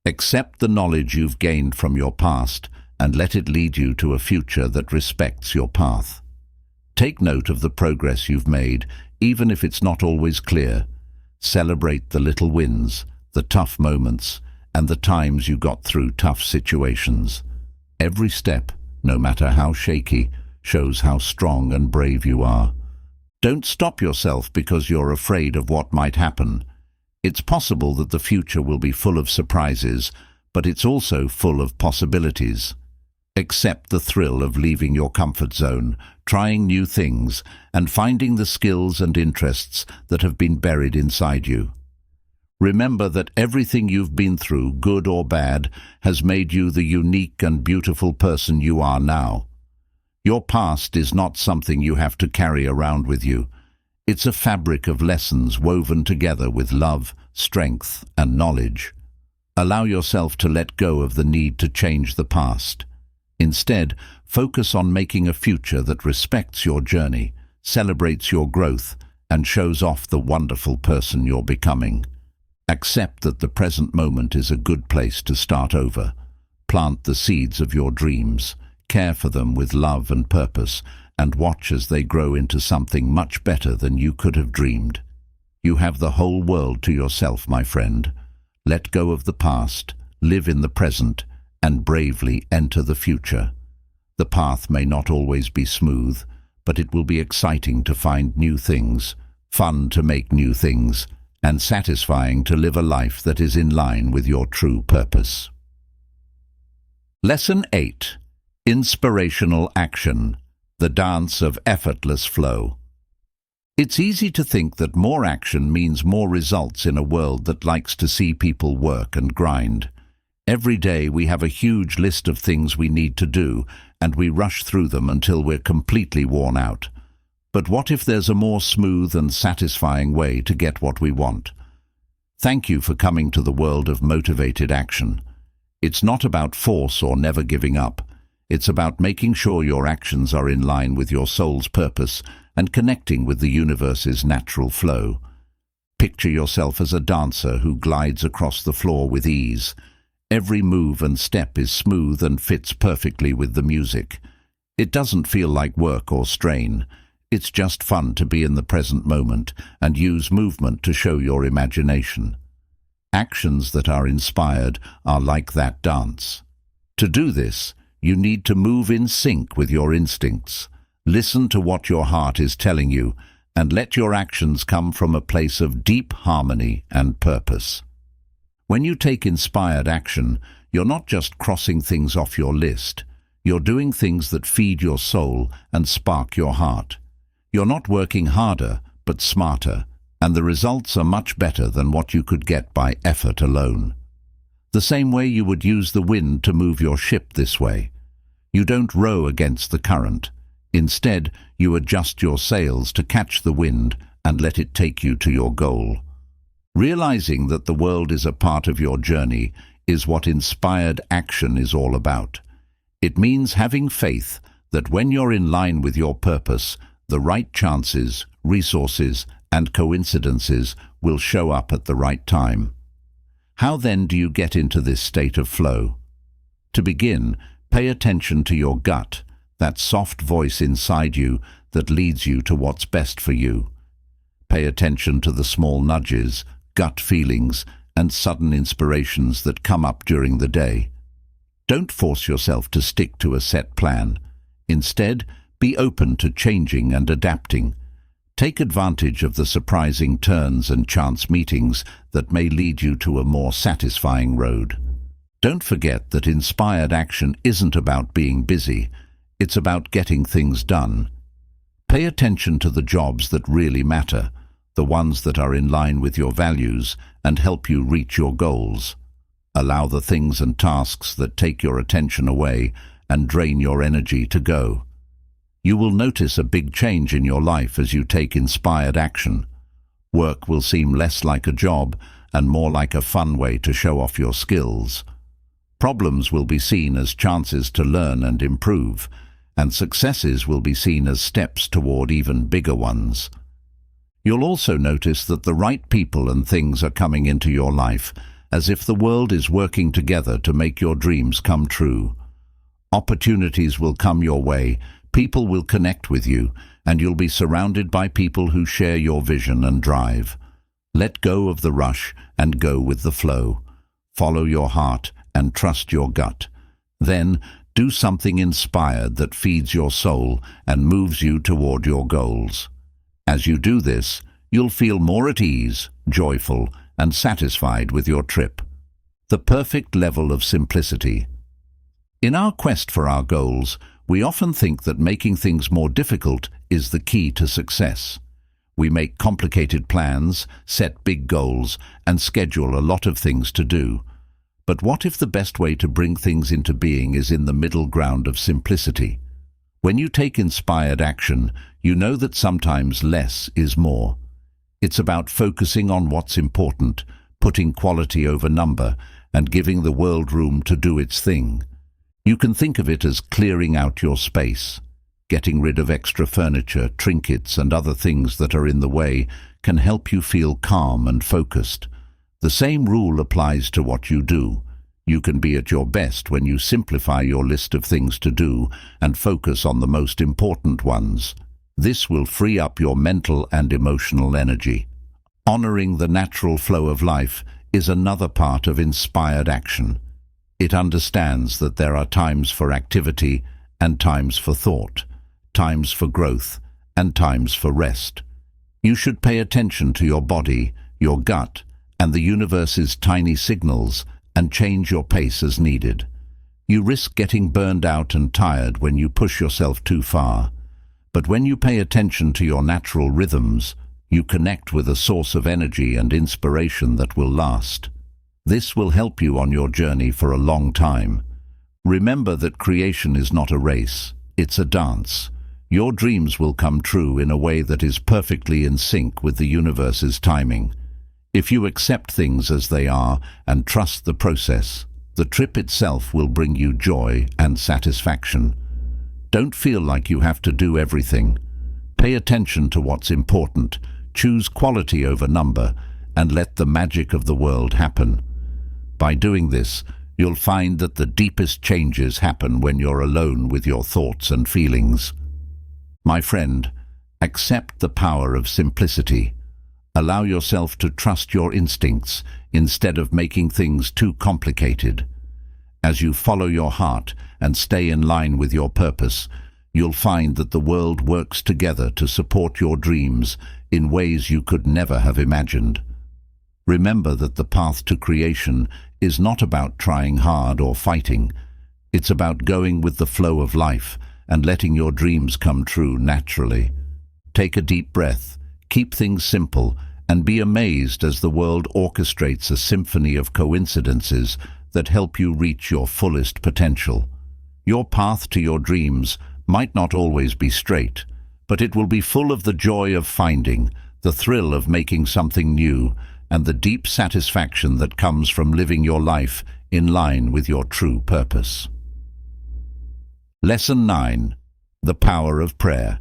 Accept the knowledge you've gained from your past and let it lead you to a future that respects your path. Take note of the progress you've made, even if it's not always clear. Celebrate the little wins, the tough moments, and the times you got through tough situations. Every step, no matter how shaky, shows how strong and brave you are. Don't stop yourself because you're afraid of what might happen. It's possible that the future will be full of surprises, but it's also full of possibilities. Accept the thrill of leaving your comfort zone, trying new things, and finding the skills and interests that have been buried inside you. Remember that everything you've been through, good or bad, has made you the unique and beautiful person you are now. Your past is not something you have to carry around with you. It's a fabric of lessons woven together with love, strength, and knowledge. Allow yourself to let go of the need to change the past. Instead, focus on making a future that respects your journey, celebrates your growth, and shows off the wonderful person you're becoming. Accept that the present moment is a good place to start over. Plant the seeds of your dreams, care for them with love and purpose, and watch as they grow into something much better than you could have dreamed. You have the whole world to yourself, my friend. Let go of the past, live in the present, and bravely enter the future. The path may not always be smooth, but it will be exciting to find new things, fun to make new things, and satisfying to live a life that is in line with your true purpose. Lesson 8. Inspirational Action. The Dance of Effortless Flow. It's easy to think that more action means more results in a world that likes to see people work and grind. Every day we have a huge list of things we need to do, and we rush through them until we're completely worn out. But what if there's a more smooth and satisfying way to get what we want? Thank you for coming to the world of motivated action. It's not about force or never giving up. It's about making sure your actions are in line with your soul's purpose and connecting with the universe's natural flow. Picture yourself as a dancer who glides across the floor with ease. Every move and step is smooth and fits perfectly with the music. It doesn't feel like work or strain. It's just fun to be in the present moment and use movement to show your imagination. Actions that are inspired are like that dance. To do this, you need to move in sync with your instincts. Listen to what your heart is telling you, and let your actions come from a place of deep harmony and purpose. When you take inspired action, you're not just crossing things off your list. You're doing things that feed your soul and spark your heart. You're not working harder, but smarter, and the results are much better than what you could get by effort alone. The same way you would use the wind to move your ship this way. You don't row against the current. Instead, you adjust your sails to catch the wind and let it take you to your goal. Realizing that the world is a part of your journey is what inspired action is all about. It means having faith that when you're in line with your purpose, the right chances, resources, and coincidences will show up at the right time. How then do you get into this state of flow? To begin, pay attention to your gut, that soft voice inside you that leads you to what's best for you. Pay attention to the small nudges, gut feelings, and sudden inspirations that come up during the day. Don't force yourself to stick to a set plan. Instead, be open to changing and adapting. Take advantage of the surprising turns and chance meetings that may lead you to a more satisfying road. Don't forget that inspired action isn't about being busy, it's about getting things done. Pay attention to the jobs that really matter, the ones that are in line with your values and help you reach your goals. Allow the things and tasks that take your attention away and drain your energy to go. You will notice a big change in your life as you take inspired action. Work will seem less like a job and more like a fun way to show off your skills. Problems will be seen as chances to learn and improve, and successes will be seen as steps toward even bigger ones. You'll also notice that the right people and things are coming into your life, as if the world is working together to make your dreams come true. Opportunities will come your way, people will connect with you, and you'll be surrounded by people who share your vision and drive. Let go of the rush and go with the flow. Follow your heart and trust your gut. Then, do something inspired that feeds your soul and moves you toward your goals. As you do this, you'll feel more at ease, joyful, and satisfied with your trip. The perfect level of simplicity. In our quest for our goals, we often think that making things more difficult is the key to success. We make complicated plans, set big goals, and schedule a lot of things to do. But what if the best way to bring things into being is in the middle ground of simplicity? When you take inspired action, you know that sometimes less is more. It's about focusing on what's important, putting quality over number, and giving the world room to do its thing. You can think of it as clearing out your space. Getting rid of extra furniture, trinkets, and other things that are in the way can help you feel calm and focused. The same rule applies to what you do. You can be at your best when you simplify your list of things to do and focus on the most important ones. This will free up your mental and emotional energy. Honoring the natural flow of life is another part of inspired action. It understands that there are times for activity and times for thought, times for growth and times for rest. You should pay attention to your body, your gut, and the universe's tiny signals and change your pace as needed. You risk getting burned out and tired when you push yourself too far. But when you pay attention to your natural rhythms, you connect with a source of energy and inspiration that will last. This will help you on your journey for a long time. Remember that creation is not a race, it's a dance. Your dreams will come true in a way that is perfectly in sync with the universe's timing. If you accept things as they are and trust the process, the trip itself will bring you joy and satisfaction. Don't feel like you have to do everything. Pay attention to what's important, choose quality over number, and let the magic of the world happen. By doing this, you'll find that the deepest changes happen when you're alone with your thoughts and feelings. My friend, accept the power of simplicity. Allow yourself to trust your instincts instead of making things too complicated. As you follow your heart and stay in line with your purpose, you'll find that the world works together to support your dreams in ways you could never have imagined. Remember that the path to creation is not about trying hard or fighting. It's about going with the flow of life and letting your dreams come true naturally. Take a deep breath, keep things simple, and be amazed as the world orchestrates a symphony of coincidences that help you reach your fullest potential. Your path to your dreams might not always be straight, but it will be full of the joy of finding, the thrill of making something new, and the deep satisfaction that comes from living your life in line with your true purpose. Lesson 9. The Power of Prayer.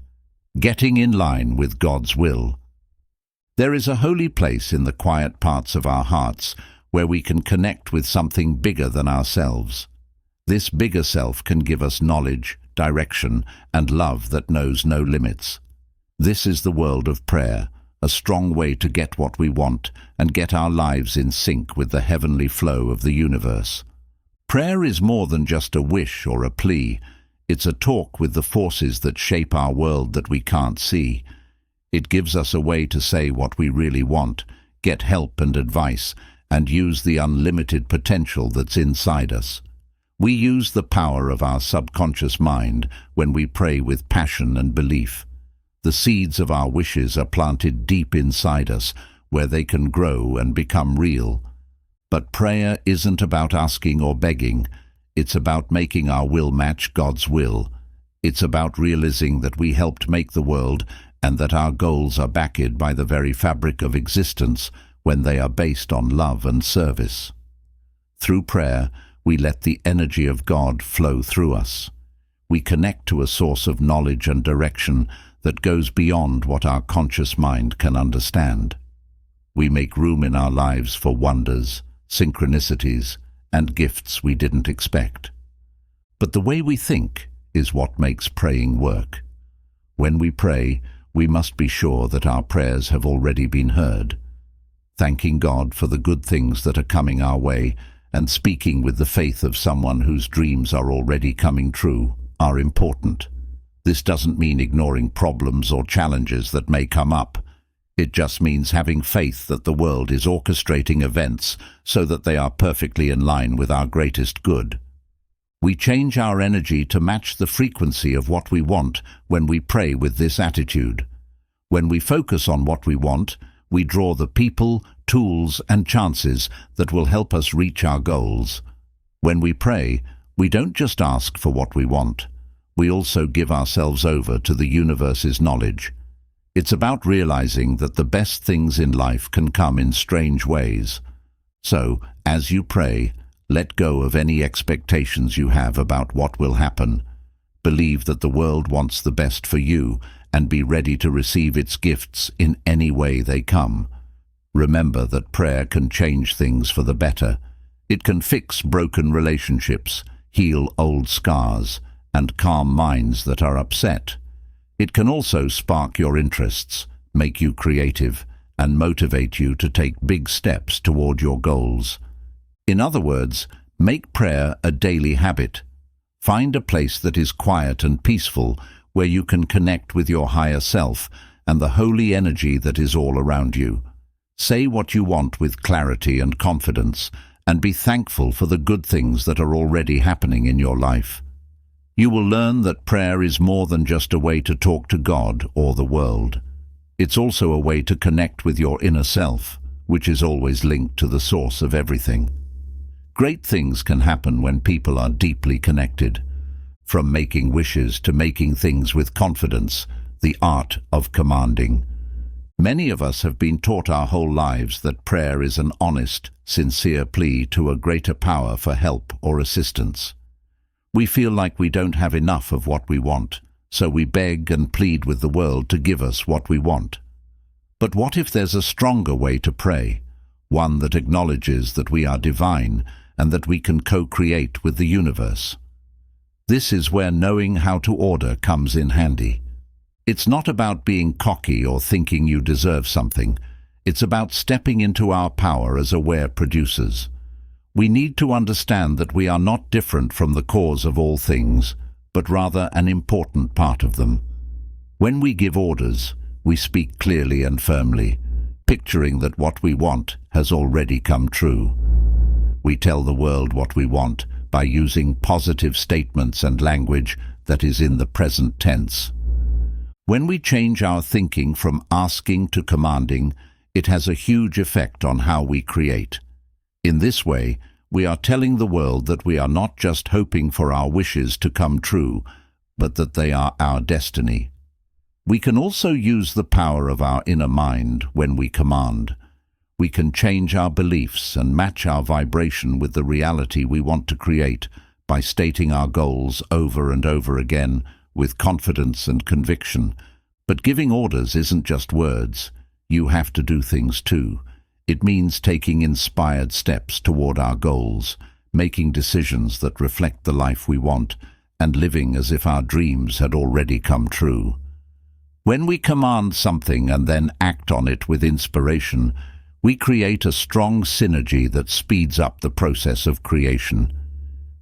Getting in line with God's will. There is a holy place in the quiet parts of our hearts where we can connect with something bigger than ourselves. This bigger self can give us knowledge, direction, and love that knows no limits. This is the world of prayer, a strong way to get what we want and get our lives in sync with the heavenly flow of the universe. Prayer is more than just a wish or a plea. It's a talk with the forces that shape our world that we can't see. It gives us a way to say what we really want, get help and advice, and use the unlimited potential that's inside us. We use the power of our subconscious mind when we pray with passion and belief. The seeds of our wishes are planted deep inside us, where they can grow and become real. But prayer isn't about asking or begging. It's about making our will match God's will. It's about realizing that we helped make the world and that our goals are backed by the very fabric of existence when they are based on love and service. Through prayer, we let the energy of God flow through us. We connect to a source of knowledge and direction that goes beyond what our conscious mind can understand. We make room in our lives for wonders, synchronicities, and gifts we didn't expect. But the way we think is what makes praying work. When we pray, we must be sure that our prayers have already been heard. Thanking God for the good things that are coming our way and speaking with the faith of someone whose dreams are already coming true are important. This doesn't mean ignoring problems or challenges that may come up. It just means having faith that the world is orchestrating events so that they are perfectly in line with our greatest good. We change our energy to match the frequency of what we want when we pray with this attitude. When we focus on what we want, we draw the people, tools, and chances that will help us reach our goals. When we pray, we don't just ask for what we want. We also give ourselves over to the universe's knowledge. It's about realizing that the best things in life can come in strange ways. So, as you pray, let go of any expectations you have about what will happen. Believe that the world wants the best for you and be ready to receive its gifts in any way they come. Remember that prayer can change things for the better. It can fix broken relationships, heal old scars, and calm minds that are upset. It can also spark your interests, make you creative, and motivate you to take big steps toward your goals. In other words, make prayer a daily habit. Find a place that is quiet and peaceful, where you can connect with your higher self and the holy energy that is all around you. Say what you want with clarity and confidence, and be thankful for the good things that are already happening in your life. You will learn that prayer is more than just a way to talk to God or the world. It's also a way to connect with your inner self, which is always linked to the source of everything. Great things can happen when people are deeply connected. From making wishes to making things with confidence, the art of commanding. Many of us have been taught our whole lives that prayer is an honest, sincere plea to a greater power for help or assistance. We feel like we don't have enough of what we want, so we beg and plead with the world to give us what we want. But what if there's a stronger way to pray, one that acknowledges that we are divine and that we can co-create with the universe? This is where knowing how to order comes in handy. It's not about being cocky or thinking you deserve something. It's about stepping into our power as aware producers. We need to understand that we are not different from the cause of all things, but rather an important part of them. When we give orders, we speak clearly and firmly, picturing that what we want has already come true. We tell the world what we want by using positive statements and language that is in the present tense. When we change our thinking from asking to commanding, it has a huge effect on how we create. In this way, we are telling the world that we are not just hoping for our wishes to come true, but that they are our destiny. We can also use the power of our inner mind when we command. We can change our beliefs and match our vibration with the reality we want to create by stating our goals over and over again with confidence and conviction. But giving orders isn't just words. you have to do things too. It means taking inspired steps toward our goals, making decisions that reflect the life we want, and living as if our dreams had already come true. When we command something and then act on it with inspiration, we create a strong synergy that speeds up the process of creation.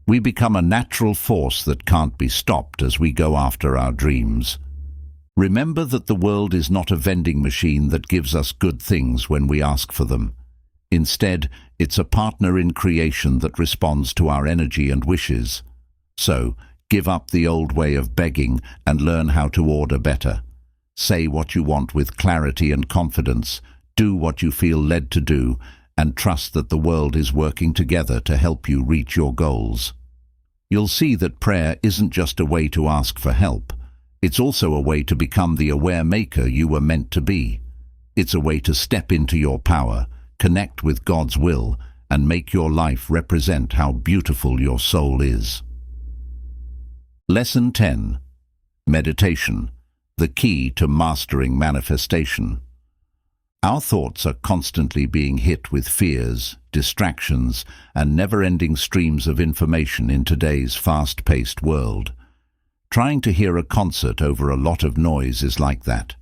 We become a natural force that can't be stopped as we go after our dreams. Remember that the world is not a vending machine that gives us good things when we ask for them. Instead, it's a partner in creation that responds to our energy and wishes. So, give up the old way of begging and learn how to order better. Say what you want with clarity and confidence, do what you feel led to do, and trust that the world is working together to help you reach your goals. You'll see that prayer isn't just a way to ask for help. It's also a way to become the aware maker you were meant to be. It's a way to step into your power, connect with God's will, and make your life represent how beautiful your soul is. Lesson 10. Meditation, the key to mastering manifestation. Our thoughts are constantly being hit with fears, distractions, and never-ending streams of information in today's fast-paced world. Trying to hear a concert over a lot of noise is like that.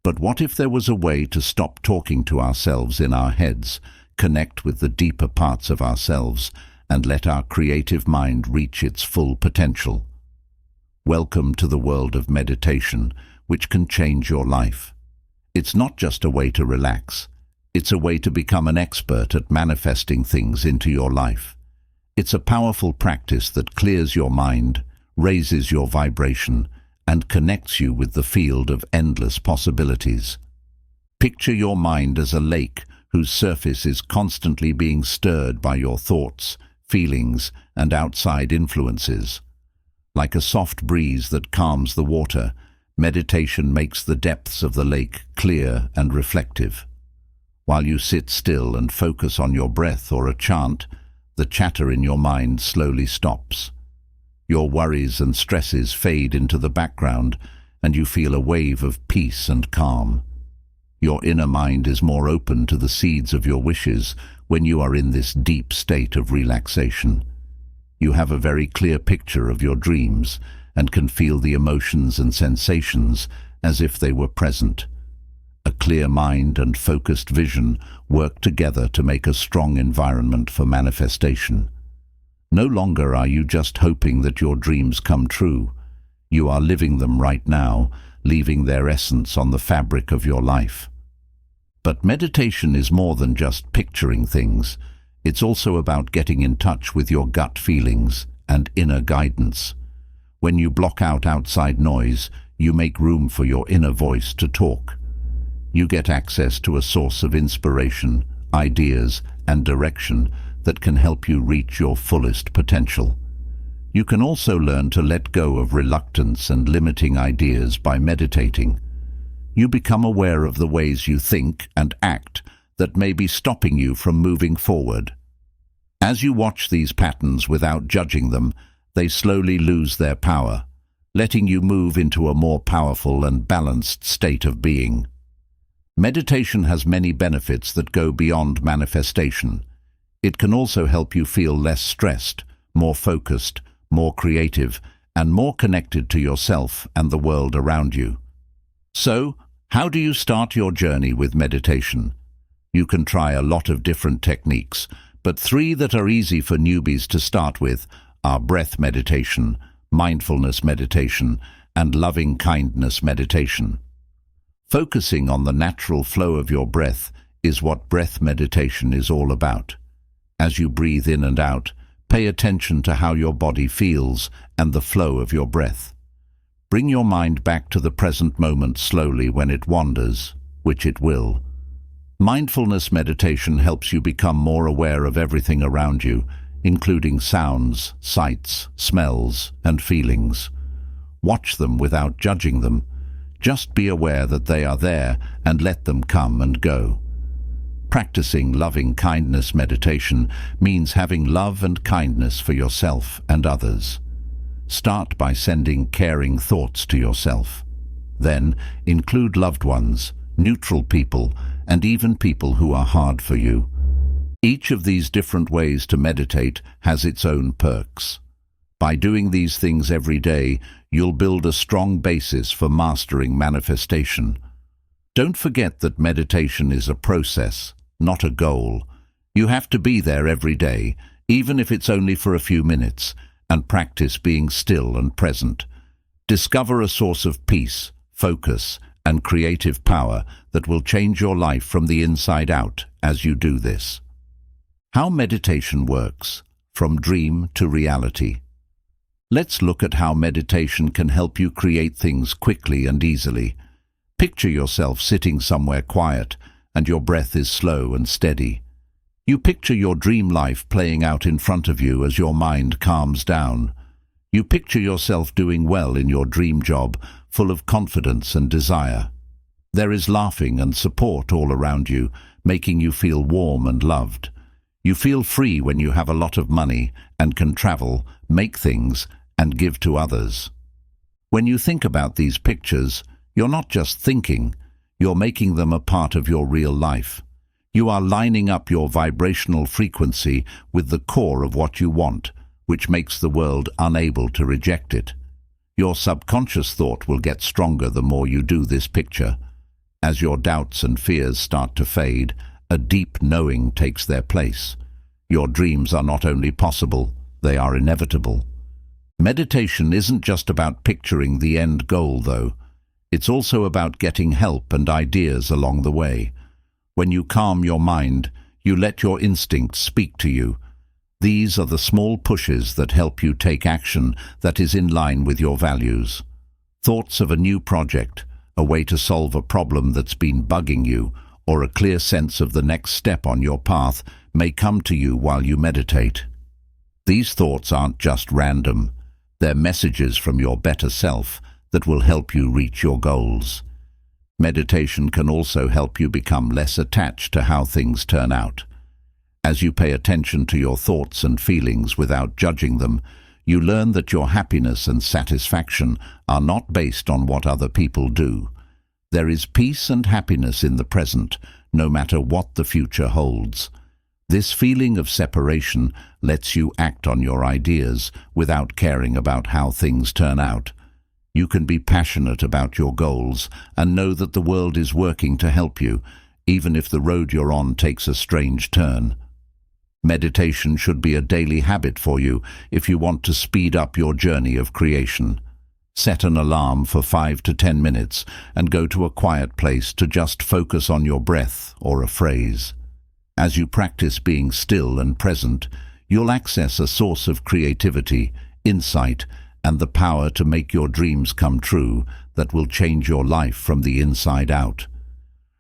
But what if there was a way to stop talking to ourselves in our heads, connect with the deeper parts of ourselves, and let our creative mind reach its full potential? Welcome to the world of meditation, which can change your life. It's not just a way to relax. It's a way to become an expert at manifesting things into your life. It's a powerful practice that clears your mind, raises your vibration, and connects you with the field of endless possibilities. Picture your mind as a lake whose surface is constantly being stirred by your thoughts, feelings, and outside influences. Like a soft breeze that calms the water, meditation makes the depths of the lake clear and reflective. While you sit still and focus on your breath or a chant, the chatter in your mind slowly stops. Your worries and stresses fade into the background, and you feel a wave of peace and calm. Your inner mind is more open to the seeds of your wishes when you are in this deep state of relaxation. You have a very clear picture of your dreams and can feel the emotions and sensations as if they were present. A clear mind and focused vision work together to make a strong environment for manifestation. No longer are you just hoping that your dreams come true. You are living them right now, leaving their essence on the fabric of your life. But meditation is more than just picturing things. It's also about getting in touch with your gut feelings and inner guidance. When you block out outside noise, you make room for your inner voice to talk. You get access to a source of inspiration, ideas, and direction that can help you reach your fullest potential. You can also learn to let go of reluctance and limiting ideas by meditating. You become aware of the ways you think and act that may be stopping you from moving forward. As you watch these patterns without judging them, they slowly lose their power, letting you move into a more powerful and balanced state of being. Meditation has many benefits that go beyond manifestation. It can also help you feel less stressed, more focused, more creative, and more connected to yourself and the world around you. So, how do you start your journey with meditation? You can try a lot of different techniques, but 3 that are easy for newbies to start with are breath meditation, mindfulness meditation, and loving kindness meditation. Focusing on the natural flow of your breath is what breath meditation is all about. As you breathe in and out, pay attention to how your body feels and the flow of your breath. Bring your mind back to the present moment slowly when it wanders, which it will. Mindfulness meditation helps you become more aware of everything around you, including sounds, sights, smells, and feelings. Watch them without judging them. Just be aware that they are there and let them come and go. Practicing loving kindness meditation means having love and kindness for yourself and others. Start by sending caring thoughts to yourself. Then include loved ones, neutral people, and even people who are hard for you. Each of these different ways to meditate has its own perks. By doing these things every day, you'll build a strong basis for mastering manifestation. Don't forget that meditation is a process, not a goal. You have to be there every day, even if it's only for a few minutes, and practice being still and present. Discover a source of peace, focus, and creative power that will change your life from the inside out as you do this. How meditation works, from dream to reality. Let's look at how meditation can help you create things quickly and easily. Picture yourself sitting somewhere quiet, and your breath is slow and steady. You picture your dream life playing out in front of you as your mind calms down. You picture yourself doing well in your dream job, full of confidence and desire. There is laughing and support all around you, making you feel warm and loved. You feel free when you have a lot of money and can travel, make things, and give to others. When you think about these pictures, you're not just thinking, you're making them a part of your real life. You are lining up your vibrational frequency with the core of what you want, which makes the world unable to reject it. Your subconscious thought will get stronger the more you do this picture. As your doubts and fears start to fade, a deep knowing takes their place. Your dreams are not only possible, they are inevitable. Meditation isn't just about picturing the end goal, though. It's also about getting help and ideas along the way. When you calm your mind, you let your instincts speak to you. These are the small pushes that help you take action that is in line with your values. Thoughts of a new project, a way to solve a problem that's been bugging you, or a clear sense of the next step on your path may come to you while you meditate. These thoughts aren't just random. They're messages from your better self that will help you reach your goals. Meditation can also help you become less attached to how things turn out. As you pay attention to your thoughts and feelings without judging them, you learn that your happiness and satisfaction are not based on what other people do. There is peace and happiness in the present, no matter what the future holds. This feeling of separation lets you act on your ideas without caring about how things turn out. You can be passionate about your goals and know that the world is working to help you, even if the road you're on takes a strange turn. Meditation should be a daily habit for you if you want to speed up your journey of creation. Set an alarm for 5 to 10 minutes and go to a quiet place to just focus on your breath or a phrase. As you practice being still and present, you'll access a source of creativity, insight, and the power to make your dreams come true that will change your life from the inside out.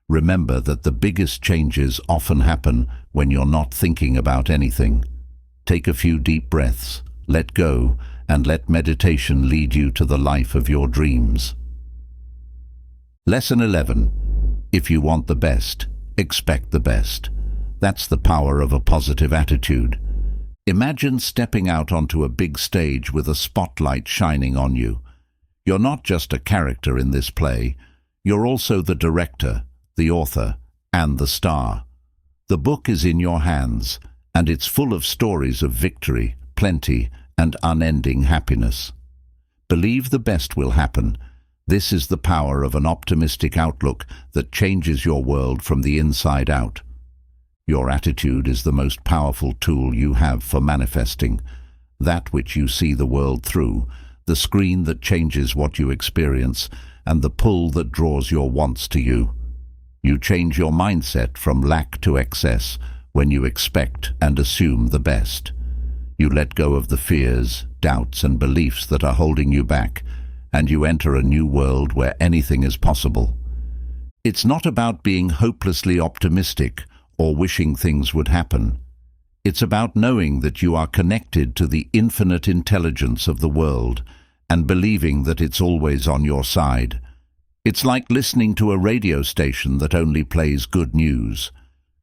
Remember that the biggest changes often happen when you're not thinking about anything. Take a few deep breaths, let go, and let meditation lead you to the life of your dreams. Lesson 11. If you want the best, expect the best. That's the power of a positive attitude. Imagine stepping out onto a big stage with a spotlight shining on you. You're not just a character in this play, you're also the director, the author, and the star. The book is in your hands, and it's full of stories of victory, plenty, and unending happiness. Believe the best will happen. This is the power of an optimistic outlook that changes your world from the inside out. Your attitude is the most powerful tool you have for manifesting, that which you see the world through, the screen that changes what you experience, and the pull that draws your wants to you. You change your mindset from lack to excess when you expect and assume the best. You let go of the fears, doubts, and beliefs that are holding you back, and you enter a new world where anything is possible. It's not about being hopelessly optimistic or wishing things would happen. It's about knowing that you are connected to the infinite intelligence of the world and believing that it's always on your side. It's like listening to a radio station that only plays good news.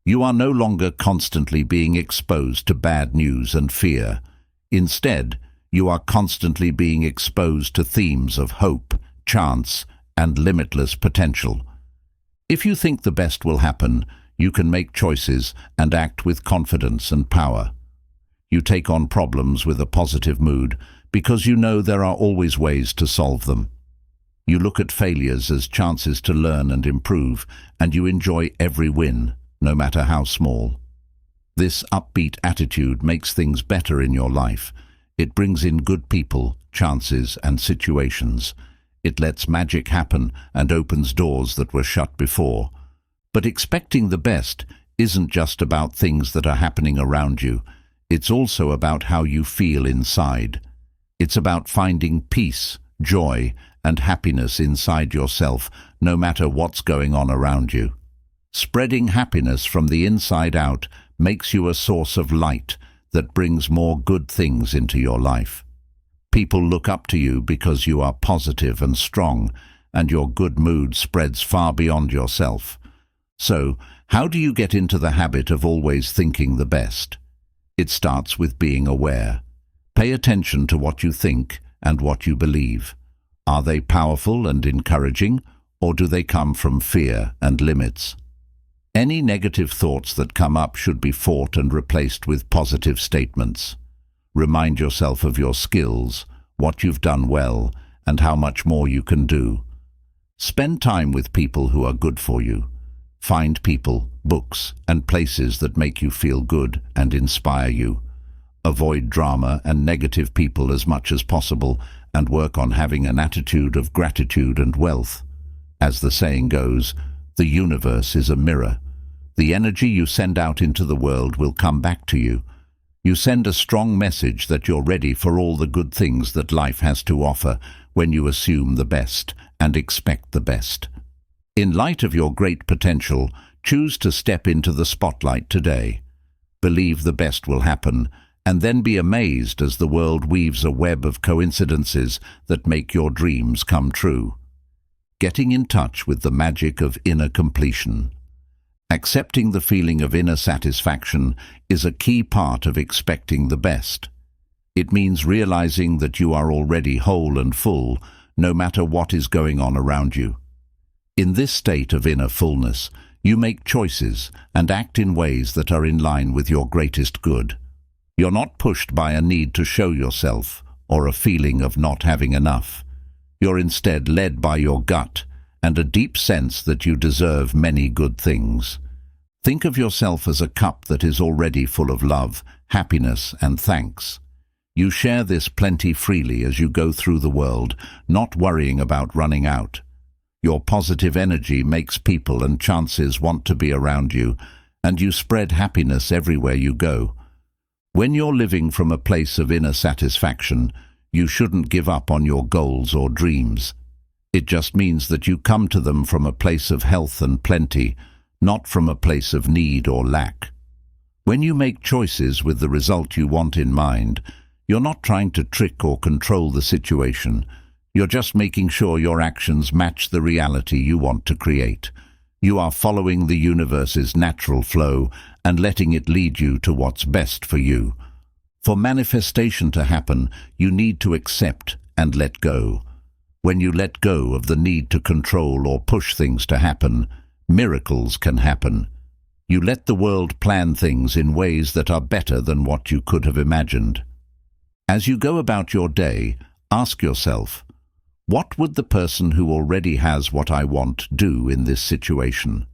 You are no longer constantly being exposed to bad news and fear. Instead, you are constantly being exposed to themes of hope, chance, and limitless potential. If you think the best will happen, you can make choices and act with confidence and power. You take on problems with a positive mood because you know there are always ways to solve them. You look at failures as chances to learn and improve, and you enjoy every win, no matter how small. This upbeat attitude makes things better in your life. It brings in good people, chances, and situations. It lets magic happen and opens doors that were shut before. But expecting the best isn't just about things that are happening around you. It's also about how you feel inside. It's about finding peace, joy, and happiness inside yourself, no matter what's going on around you. Spreading happiness from the inside out makes you a source of light that brings more good things into your life. People look up to you because you are positive and strong, and your good mood spreads far beyond yourself. So, how do you get into the habit of always thinking the best? It starts with being aware. Pay attention to what you think and what you believe. Are they powerful and encouraging, or do they come from fear and limits? Any negative thoughts that come up should be fought and replaced with positive statements. Remind yourself of your skills, what you've done well, and how much more you can do. Spend time with people who are good for you. Find people, books, and places that make you feel good and inspire you. Avoid drama and negative people as much as possible, and work on having an attitude of gratitude and wealth. As the saying goes, the universe is a mirror. The energy you send out into the world will come back to you. You send a strong message that you're ready for all the good things that life has to offer when you assume the best and expect the best. In light of your great potential, choose to step into the spotlight today. Believe the best will happen, and then be amazed as the world weaves a web of coincidences that make your dreams come true. Getting in touch with the magic of inner completion. Accepting the feeling of inner satisfaction is a key part of expecting the best. It means realizing that you are already whole and full, no matter what is going on around you. In this state of inner fullness, you make choices and act in ways that are in line with your greatest good. You're not pushed by a need to show yourself or a feeling of not having enough. You're instead led by your gut and a deep sense that you deserve many good things. Think of yourself as a cup that is already full of love, happiness, and thanks. You share this plenty freely as you go through the world, not worrying about running out. Your positive energy makes people and chances want to be around you, and you spread happiness everywhere you go. When you're living from a place of inner satisfaction, you shouldn't give up on your goals or dreams. It just means that you come to them from a place of health and plenty, not from a place of need or lack. When you make choices with the result you want in mind, you're not trying to trick or control the situation. You're just making sure your actions match the reality you want to create. You are following the universe's natural flow and letting it lead you to what's best for you. For manifestation to happen, you need to accept and let go. When you let go of the need to control or push things to happen, miracles can happen. You let the world plan things in ways that are better than what you could have imagined. As you go about your day, ask yourself, what would the person who already has what I want do in this situation?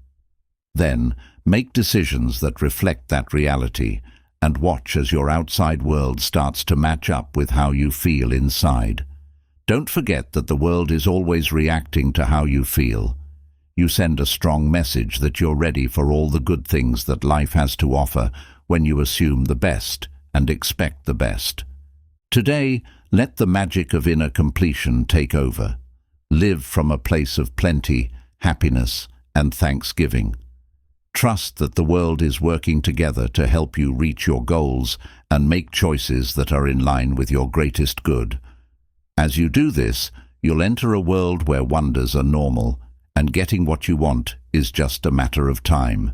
Then, make decisions that reflect that reality, and watch as your outside world starts to match up with how you feel inside. Don't forget that the world is always reacting to how you feel. You send a strong message that you're ready for all the good things that life has to offer when you assume the best and expect the best. Today, let the magic of inner completion take over. Live from a place of plenty, happiness, and thanksgiving. Trust that the world is working together to help you reach your goals and make choices that are in line with your greatest good. As you do this, you'll enter a world where wonders are normal, and getting what you want is just a matter of time.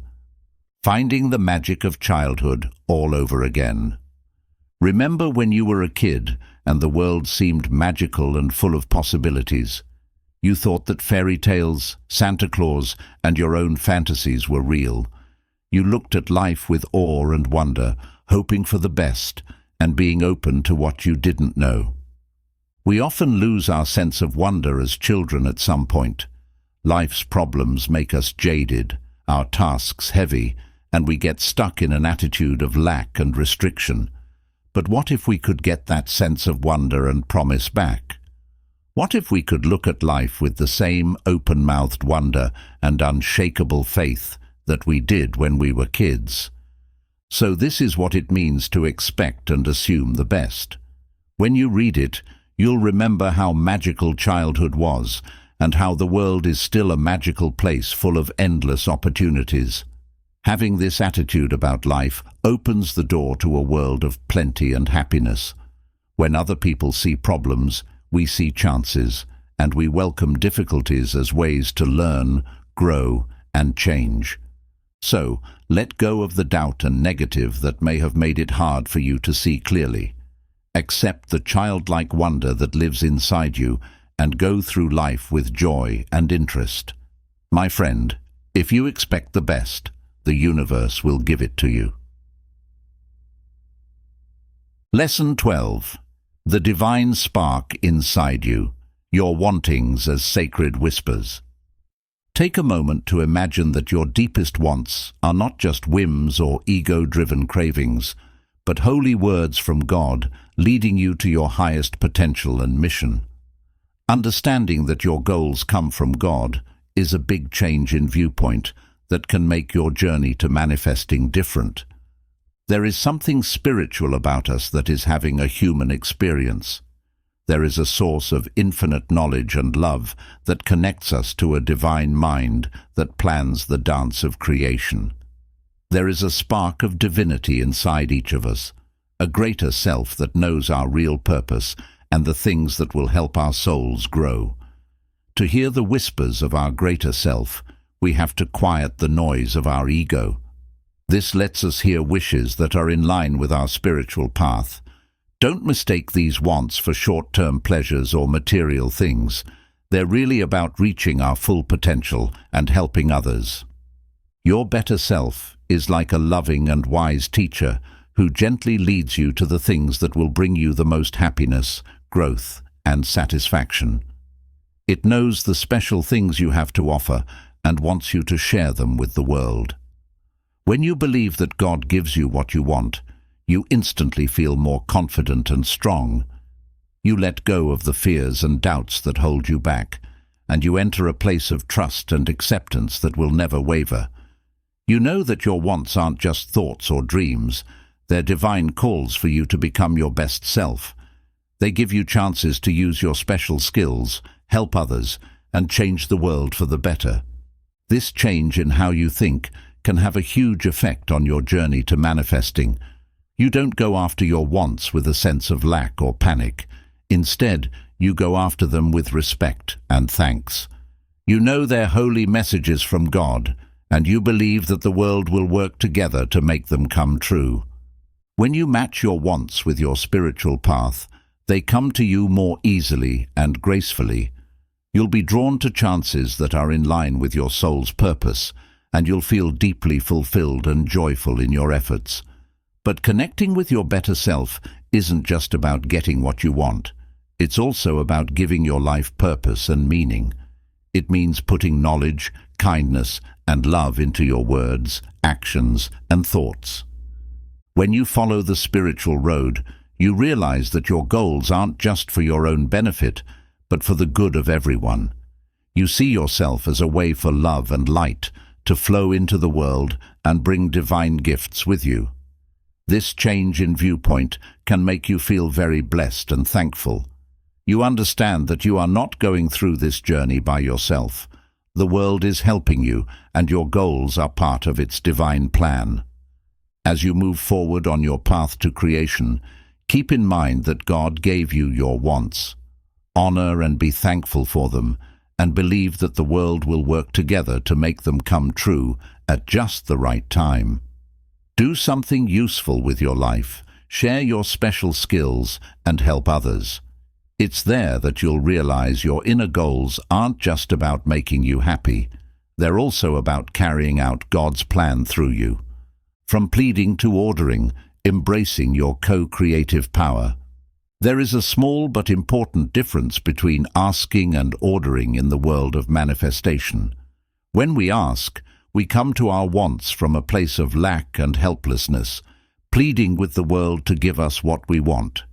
Finding the magic of childhood all over again. Remember when you were a kid and the world seemed magical and full of possibilities. You thought that fairy tales, Santa Claus, and your own fantasies were real. You looked at life with awe and wonder, hoping for the best and being open to what you didn't know. We often lose our sense of wonder as children at some point. Life's problems make us jaded, our tasks heavy, and we get stuck in an attitude of lack and restriction. But what if we could get that sense of wonder and promise back? What if we could look at life with the same open-mouthed wonder and unshakable faith that we did when we were kids? So this is what it means to expect and assume the best. When you read it, you'll remember how magical childhood was and how the world is still a magical place full of endless opportunities. Having this attitude about life opens the door to a world of plenty and happiness. When other people see problems, we see chances, and we welcome difficulties as ways to learn, grow, and change. So, let go of the doubt and negative that may have made it hard for you to see clearly. Accept the childlike wonder that lives inside you and go through life with joy and interest. My friend, if you expect the best, the universe will give it to you. Lesson 12. The divine spark inside you, your wantings as sacred whispers. Take a moment to imagine that your deepest wants are not just whims or ego-driven cravings, but holy words from God leading you to your highest potential and mission. Understanding that your goals come from God is a big change in viewpoint that can make your journey to manifesting different. There is something spiritual about us that is having a human experience. There is a source of infinite knowledge and love that connects us to a divine mind that plans the dance of creation. There is a spark of divinity inside each of us, a greater self that knows our real purpose and the things that will help our souls grow. To hear the whispers of our greater self, we have to quiet the noise of our ego. This lets us hear wishes that are in line with our spiritual path. Don't mistake these wants for short-term pleasures or material things. They're really about reaching our full potential and helping others. Your better self is like a loving and wise teacher who gently leads you to the things that will bring you the most happiness, growth, and satisfaction. It knows the special things you have to offer and wants you to share them with the world. When you believe that God gives you what you want, you instantly feel more confident and strong. You let go of the fears and doubts that hold you back, and you enter a place of trust and acceptance that will never waver. You know that your wants aren't just thoughts or dreams. They're divine calls for you to become your best self. They give you chances to use your special skills, help others, and change the world for the better. This change in how you think can have a huge effect on your journey to manifesting. You don't go after your wants with a sense of lack or panic. Instead, you go after them with respect and thanks. You know they're holy messages from God, and you believe that the world will work together to make them come true. When you match your wants with your spiritual path, they come to you more easily and gracefully. You'll be drawn to chances that are in line with your soul's purpose, and you'll feel deeply fulfilled and joyful in your efforts. But connecting with your better self isn't just about getting what you want. It's also about giving your life purpose and meaning. It means putting knowledge, kindness, and love into your words, actions, and thoughts. When you follow the spiritual road, you realize that your goals aren't just for your own benefit, but for the good of everyone. You see yourself as a way for love and light to flow into the world and bring divine gifts with you. This change in viewpoint can make you feel very blessed and thankful. You understand that you are not going through this journey by yourself. The world is helping you, and your goals are part of its divine plan. As you move forward on your path to creation, keep in mind that God gave you your wants. Honor and be thankful for them, and believe that the world will work together to make them come true at just the right time. Do something useful with your life, share your special skills, and help others. It's there that you'll realize your inner goals aren't just about making you happy. They're also about carrying out God's plan through you. From pleading to ordering, embracing your co-creative power. There is a small but important difference between asking and ordering in the world of manifestation. When we ask, we come to our wants from a place of lack and helplessness, pleading with the world to give us what we want.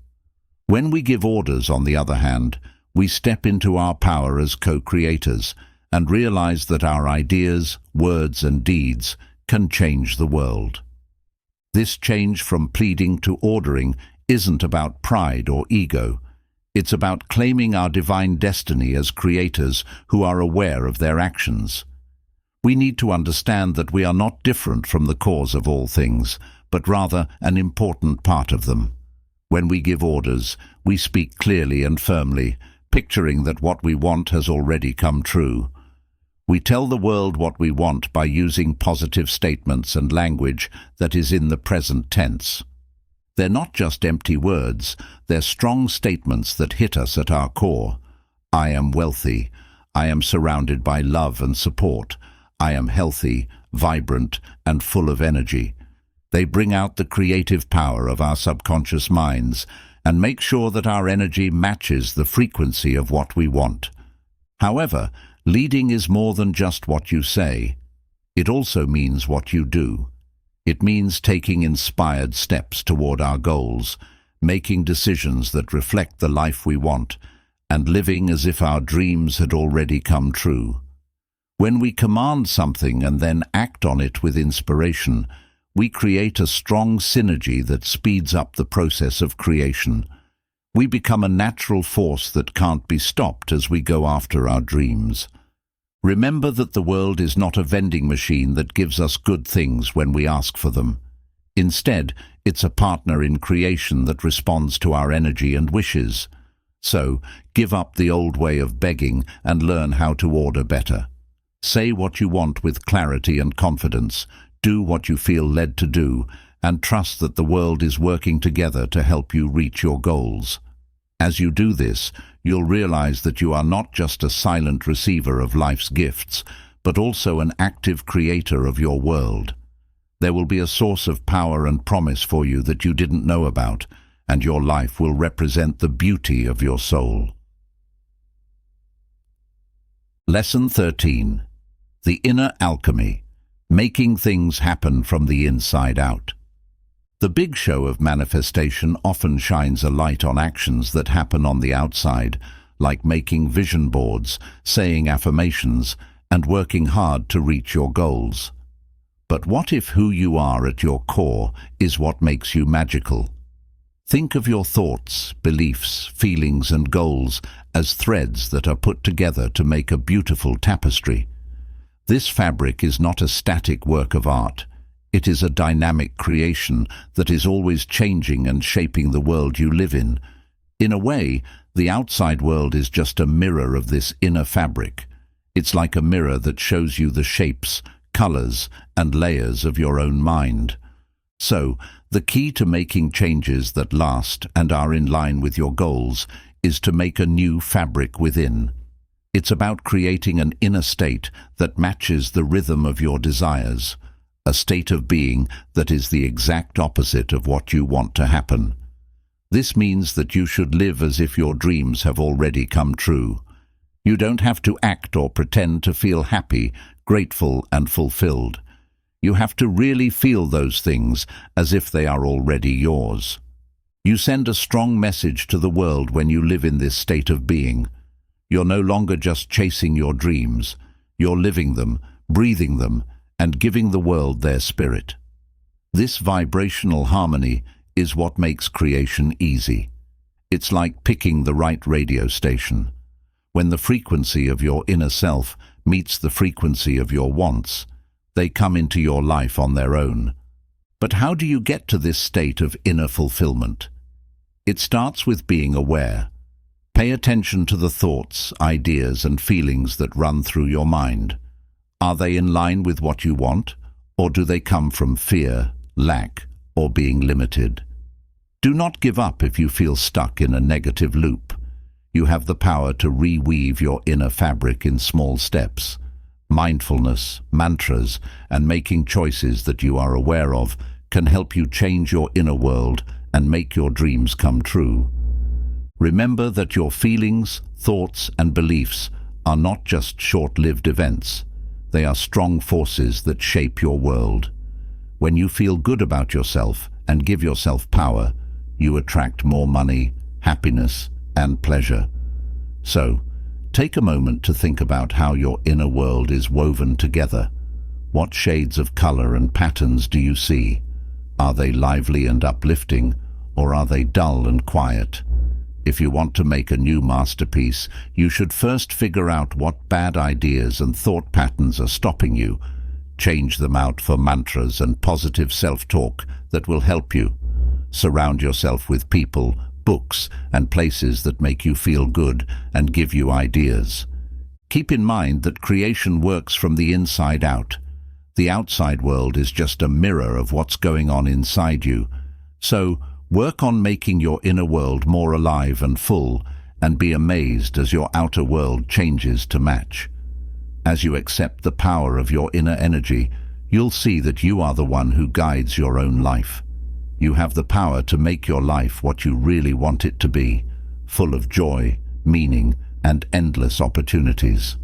When we give orders, on the other hand, we step into our power as co-creators and realize that our ideas, words and deeds can change the world. This change from pleading to ordering isn't about pride or ego. It's about claiming our divine destiny as creators who are aware of their actions. We need to understand that we are not different from the cause of all things, but rather an important part of them. When we give orders, we speak clearly and firmly, picturing that what we want has already come true. We tell the world what we want by using positive statements and language that is in the present tense. They're not just empty words, they're strong statements that hit us at our core. I am wealthy. I am surrounded by love and support. I am healthy, vibrant, and full of energy. They bring out the creative power of our subconscious minds and make sure that our energy matches the frequency of what we want. However, leading is more than just what you say. It also means what you do. It means taking inspired steps toward our goals, making decisions that reflect the life we want, and living as if our dreams had already come true. When we command something and then act on it with inspiration, we create a strong synergy that speeds up the process of creation. We become a natural force that can't be stopped as we go after our dreams. Remember that the world is not a vending machine that gives us good things when we ask for them. Instead, it's a partner in creation that responds to our energy and wishes. So, give up the old way of begging and learn how to order better. Say what you want with clarity and confidence, do what you feel led to do, and trust that the world is working together to help you reach your goals. As you do this, you'll realize that you are not just a silent receiver of life's gifts, but also an active creator of your world. There will be a source of power and promise for you that you didn't know about, and your life will represent the beauty of your soul. Lesson 13. The Inner Alchemy. Making things happen from the inside out. The big show of manifestation often shines a light on actions that happen on the outside, like making vision boards, saying affirmations, and working hard to reach your goals. But what if who you are at your core is what makes you magical? Think of your thoughts, beliefs, feelings, and goals as threads that are put together to make a beautiful tapestry. This fabric is not a static work of art. It is a dynamic creation that is always changing and shaping the world you live in. In a way, the outside world is just a mirror of this inner fabric. It's like a mirror that shows you the shapes, colors, and layers of your own mind. So, the key to making changes that last and are in line with your goals is to make a new fabric within. It's about creating an inner state that matches the rhythm of your desires, a state of being that is the exact opposite of what you want to happen. This means that you should live as if your dreams have already come true. You don't have to act or pretend to feel happy, grateful, and fulfilled. You have to really feel those things as if they are already yours. You send a strong message to the world when you live in this state of being. You're no longer just chasing your dreams. You're living them, breathing them, and giving the world their spirit. This vibrational harmony is what makes creation easy. It's like picking the right radio station. When the frequency of your inner self meets the frequency of your wants, they come into your life on their own. But how do you get to this state of inner fulfillment? It starts with being aware. Pay attention to the thoughts, ideas, and feelings that run through your mind. Are they in line with what you want, or do they come from fear, lack, or being limited? Do not give up if you feel stuck in a negative loop. You have the power to reweave your inner fabric in small steps. Mindfulness, mantras, and making choices that you are aware of can help you change your inner world and make your dreams come true. Remember that your feelings, thoughts, and beliefs are not just short-lived events. They are strong forces that shape your world. When you feel good about yourself and give yourself power, you attract more money, happiness, and pleasure. So, take a moment to think about how your inner world is woven together. What shades of color and patterns do you see? Are they lively and uplifting, or are they dull and quiet? If you want to make a new masterpiece, you should first figure out what bad ideas and thought patterns are stopping you. Change them out for mantras and positive self-talk that will help you. Surround yourself with people, books, and places that make you feel good and give you ideas. Keep in mind that creation works from the inside out. The outside world is just a mirror of what's going on inside you. So, work on making your inner world more alive and full, and be amazed as your outer world changes to match. As you accept the power of your inner energy, you'll see that you are the one who guides your own life. You have the power to make your life what you really want it to be, full of joy, meaning, and endless opportunities.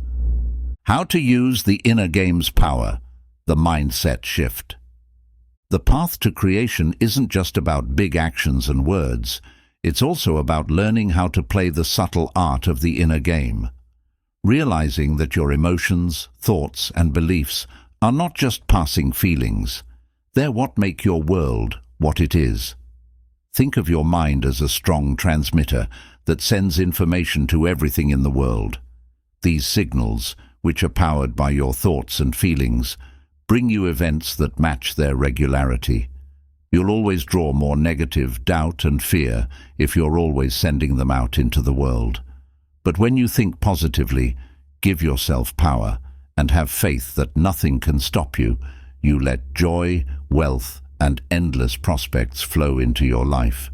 How to use the inner game's power, the mindset shift. The path to creation isn't just about big actions and words. It's also about learning how to play the subtle art of the inner game. Realizing that your emotions, thoughts, and beliefs are not just passing feelings. They're what make your world what it is. Think of your mind as a strong transmitter that sends information to everything in the world. These signals, which are powered by your thoughts and feelings, bring you events that match their regularity. You'll always draw more negative doubt and fear if you're always sending them out into the world. But when you think positively, give yourself power, and have faith that nothing can stop you, you let joy, wealth, and endless prospects flow into your life.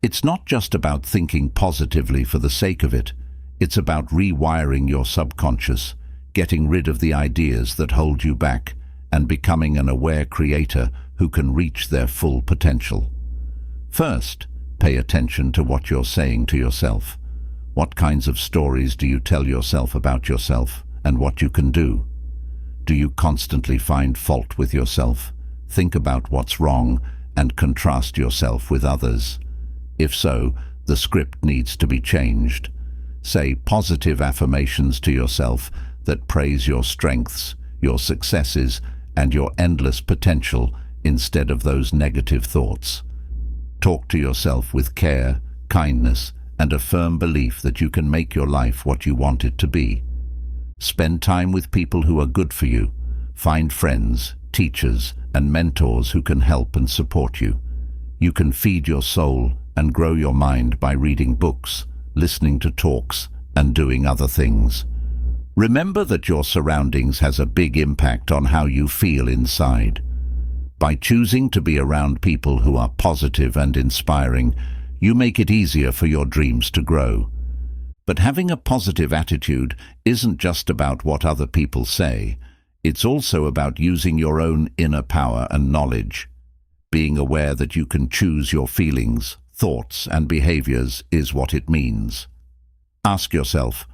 It's not just about thinking positively for the sake of it. It's about rewiring your subconscious, getting rid of the ideas that hold you back, and becoming an aware creator who can reach their full potential. First, pay attention to what you're saying to yourself. What kinds of stories do you tell yourself about yourself and what you can do? Do you constantly find fault with yourself? Think about what's wrong and contrast yourself with others. If so, the script needs to be changed. Say positive affirmations to yourself that praise your strengths, your successes, and your endless potential instead of those negative thoughts. Talk to yourself with care, kindness, and a firm belief that you can make your life what you want it to be. Spend time with people who are good for you. Find friends, teachers, and mentors who can help and support you. You can feed your soul and grow your mind by reading books, listening to talks, and doing other things. Remember that your surroundings has a big impact on how you feel inside. By choosing to be around people who are positive and inspiring, you make it easier for your dreams to grow. But having a positive attitude isn't just about what other people say. It's also about using your own inner power and knowledge. Being aware that you can choose your feelings, thoughts, and behaviors is what it means. Ask yourself,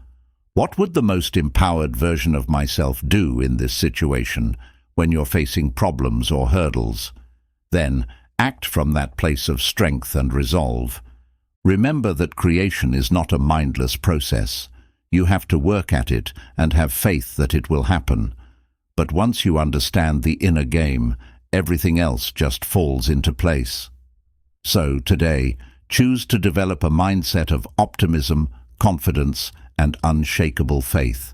what would the most empowered version of myself do in this situation when you're facing problems or hurdles? Then, act from that place of strength and resolve. Remember that creation is not a mindless process. You have to work at it and have faith that it will happen. But once you understand the inner game, everything else just falls into place. So today, choose to develop a mindset of optimism, confidence, and unshakable faith.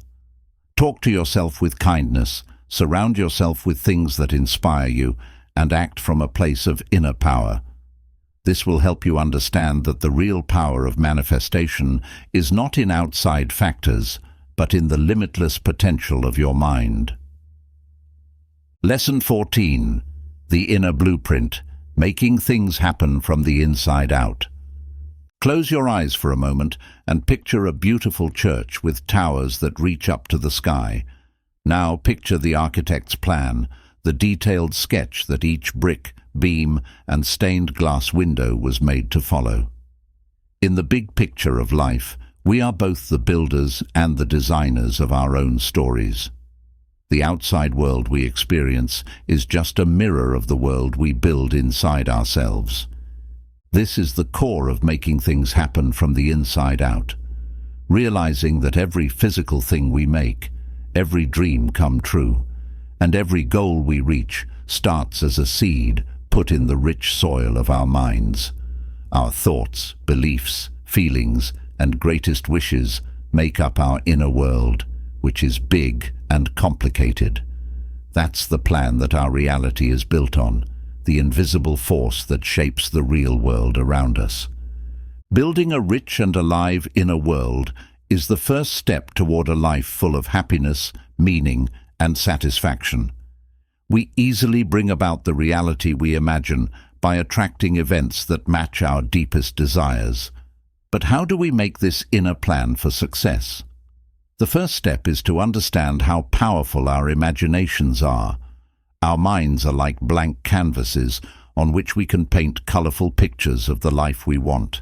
Talk to yourself with kindness, surround yourself with things that inspire you, and act from a place of inner power. This will help you understand that the real power of manifestation is not in outside factors, but in the limitless potential of your mind. Lesson 14. The Inner Blueprint, Making Things Happen from the Inside Out. Close your eyes for a moment and picture a beautiful church with towers that reach up to the sky. Now picture the architect's plan, the detailed sketch that each brick, beam, and stained glass window was made to follow. In the big picture of life, we are both the builders and the designers of our own stories. The outside world we experience is just a mirror of the world we build inside ourselves. This is the core of making things happen from the inside out, realizing that every physical thing we make, every dream come true, and every goal we reach starts as a seed put in the rich soil of our minds. Our thoughts, beliefs, feelings, and greatest wishes make up our inner world, which is big and complicated. That's the plan that our reality is built on, the invisible force that shapes the real world around us. Building a rich and alive inner world is the first step toward a life full of happiness, meaning, and satisfaction. We easily bring about the reality we imagine by attracting events that match our deepest desires. But how do we make this inner plan for success? The first step is to understand how powerful our imaginations are. Our minds are like blank canvases on which we can paint colorful pictures of the life we want.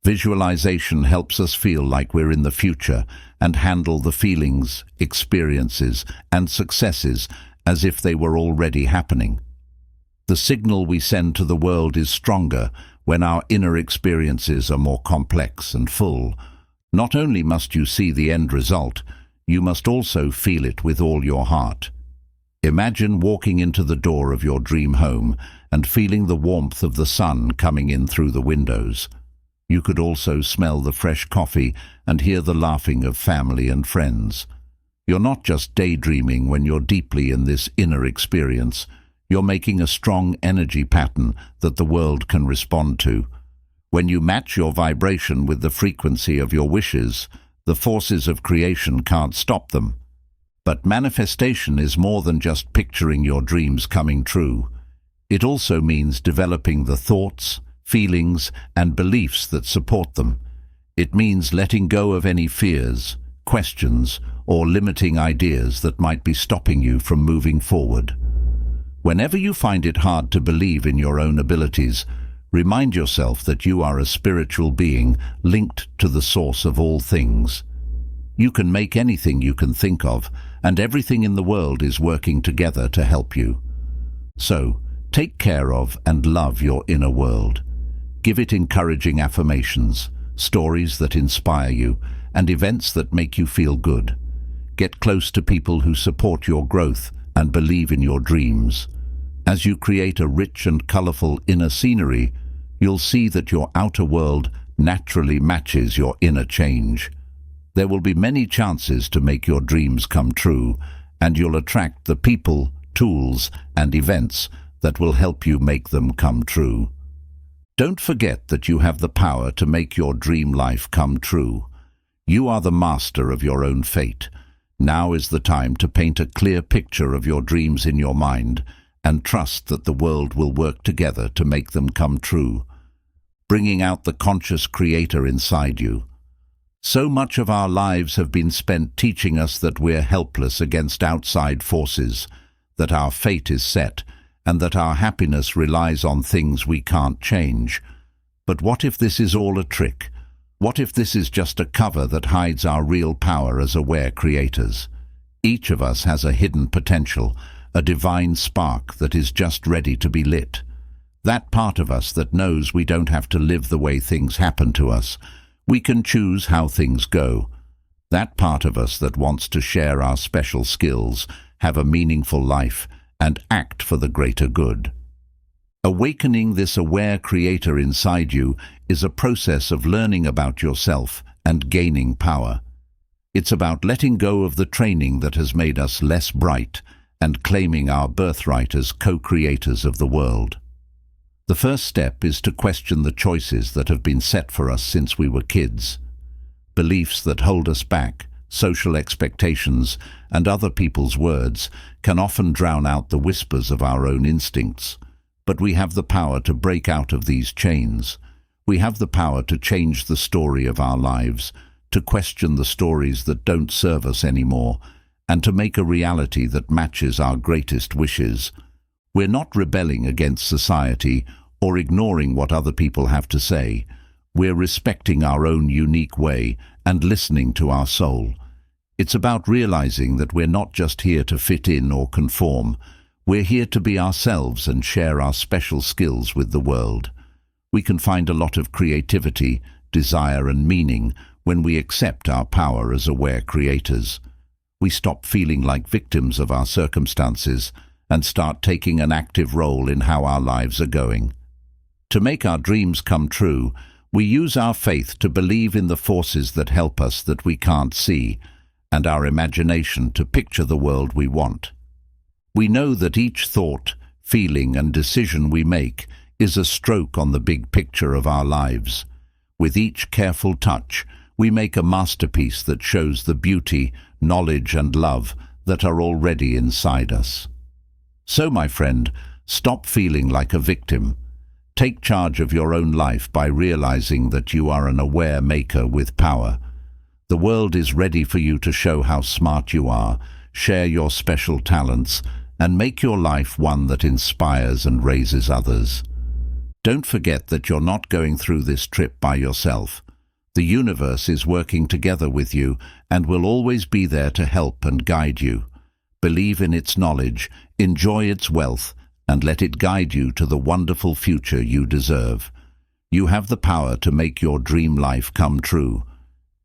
Visualization helps us feel like we're in the future and handle the feelings, experiences, and successes as if they were already happening. The signal we send to the world is stronger when our inner experiences are more complex and full. Not only must you see the end result, you must also feel it with all your heart. Imagine walking into the door of your dream home and feeling the warmth of the sun coming in through the windows. You could also smell the fresh coffee and hear the laughing of family and friends. You're not just daydreaming when you're deeply in this inner experience. You're making a strong energy pattern that the world can respond to. When you match your vibration with the frequency of your wishes, the forces of creation can't stop them. But manifestation is more than just picturing your dreams coming true. It also means developing the thoughts, feelings, and beliefs that support them. It means letting go of any fears, questions, or limiting ideas that might be stopping you from moving forward. Whenever you find it hard to believe in your own abilities, remind yourself that you are a spiritual being linked to the source of all things. You can make anything you can think of, and everything in the world is working together to help you. So, take care of and love your inner world. Give it encouraging affirmations, stories that inspire you, and events that make you feel good. Get close to people who support your growth and believe in your dreams. As you create a rich and colorful inner scenery, you'll see that your outer world naturally matches your inner change. There will be many chances to make your dreams come true, and you'll attract the people, tools, and events that will help you make them come true. Don't forget that you have the power to make your dream life come true. You are the master of your own fate. Now is the time to paint a clear picture of your dreams in your mind and trust that the world will work together to make them come true, bringing out the conscious creator inside you. So much of our lives have been spent teaching us that we're helpless against outside forces, that our fate is set, and that our happiness relies on things we can't change. But what if this is all a trick? What if this is just a cover that hides our real power as aware creators? Each of us has a hidden potential, a divine spark that is just ready to be lit. That part of us that knows we don't have to live the way things happen to us. We can choose how things go. That part of us that wants to share our special skills, have a meaningful life, and act for the greater good. Awakening this aware creator inside you is a process of learning about yourself and gaining power. It's about letting go of the training that has made us less bright and claiming our birthright as co-creators of the world. The first step is to question the choices that have been set for us since we were kids. Beliefs that hold us back, social expectations, and other people's words can often drown out the whispers of our own instincts. But we have the power to break out of these chains. We have the power to change the story of our lives, to question the stories that don't serve us anymore, and to make a reality that matches our greatest wishes. We're not rebelling against society or ignoring what other people have to say. We're respecting our own unique way and listening to our soul. It's about realizing that we're not just here to fit in or conform. We're here to be ourselves and share our special skills with the world. We can find a lot of creativity, desire and meaning when we accept our power as aware creators. We stop feeling like victims of our circumstances and start taking an active role in how our lives are going. To make our dreams come true, we use our faith to believe in the forces that help us that we can't see, and our imagination to picture the world we want. We know that each thought, feeling and decision we make is a stroke on the big picture of our lives. With each careful touch, we make a masterpiece that shows the beauty, knowledge and love that are already inside us. So, my friend, stop feeling like a victim. Take charge of your own life by realizing that you are an aware maker with power. The world is ready for you to show how smart you are, share your special talents, and make your life one that inspires and raises others. Don't forget that you're not going through this trip by yourself. The universe is working together with you and will always be there to help and guide you. Believe in its knowledge, enjoy its wealth, and let it guide you to the wonderful future you deserve. You have the power to make your dream life come true.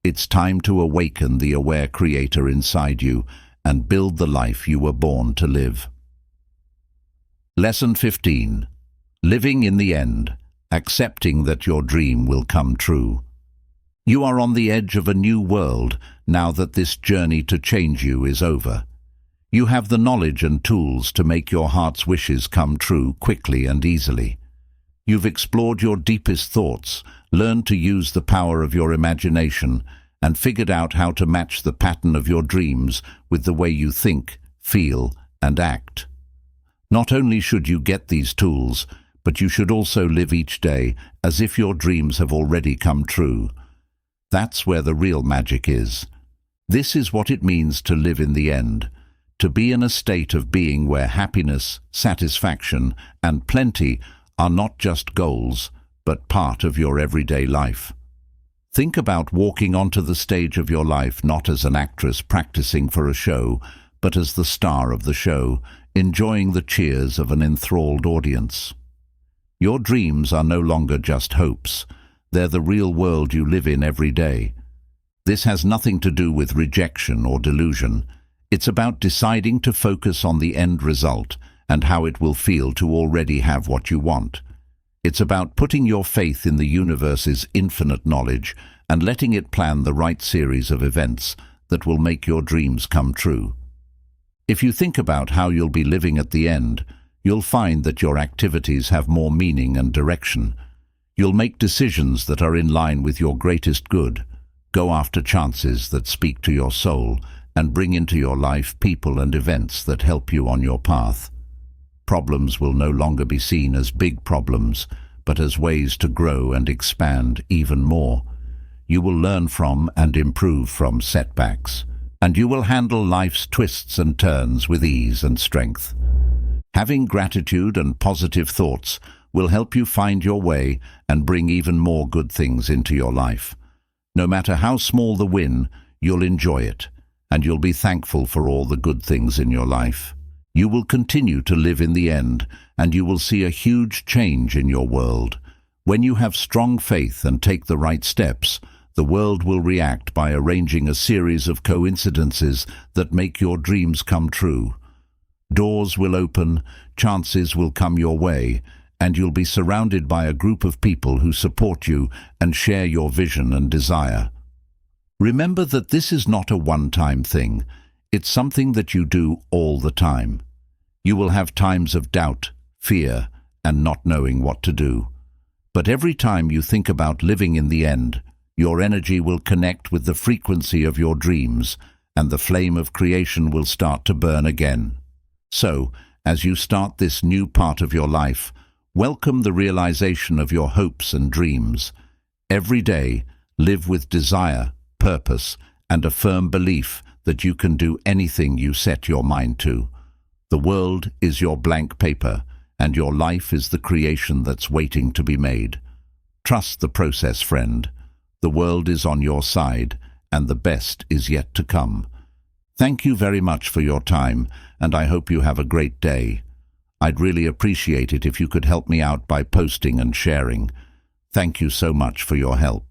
It's time to awaken the aware creator inside you and build the life you were born to live. Lesson 15. Living in the end, accepting that your dream will come true. You are on the edge of a new world now that this journey to change you is over. You have the knowledge and tools to make your heart's wishes come true quickly and easily. You've explored your deepest thoughts, learned to use the power of your imagination, and figured out how to match the pattern of your dreams with the way you think, feel, and act. Not only should you get these tools, but you should also live each day as if your dreams have already come true. That's where the real magic is. This is what it means to live in the end. To be in a state of being where happiness, satisfaction, and plenty are not just goals, but part of your everyday life. Think about walking onto the stage of your life not as an actress practicing for a show, but as the star of the show, enjoying the cheers of an enthralled audience. Your dreams are no longer just hopes. They're the real world you live in every day. This has nothing to do with rejection or delusion. It's about deciding to focus on the end result and how it will feel to already have what you want. It's about putting your faith in the universe's infinite knowledge and letting it plan the right series of events that will make your dreams come true. If you think about how you'll be living at the end, you'll find that your activities have more meaning and direction. You'll make decisions that are in line with your greatest good, go after chances that speak to your soul, and bring into your life people and events that help you on your path. Problems will no longer be seen as big problems, but as ways to grow and expand even more. You will learn from and improve from setbacks, and you will handle life's twists and turns with ease and strength. Having gratitude and positive thoughts will help you find your way and bring even more good things into your life. No matter how small the win, you'll enjoy it, and you'll be thankful for all the good things in your life. You will continue to live in the end, and you will see a huge change in your world. When you have strong faith and take the right steps, the world will react by arranging a series of coincidences that make your dreams come true. Doors will open, chances will come your way, and you'll be surrounded by a group of people who support you and share your vision and desire. Remember that this is not a one-time thing. It's something that you do all the time. You will have times of doubt, fear, and not knowing what to do. But every time you think about living in the end, your energy will connect with the frequency of your dreams, and the flame of creation will start to burn again. So, as you start this new part of your life, Welcome the realization of your hopes and dreams. Every day, live with desire, purpose, and a firm belief that you can do anything you set your mind to. The world is your blank paper, and your life is the creation that's waiting to be made. Trust the process, friend. The world is on your side, and the best is yet to come. Thank you very much for your time, and I hope you have a great day. I'd really appreciate it if you could help me out by posting and sharing. Thank you so much for your help.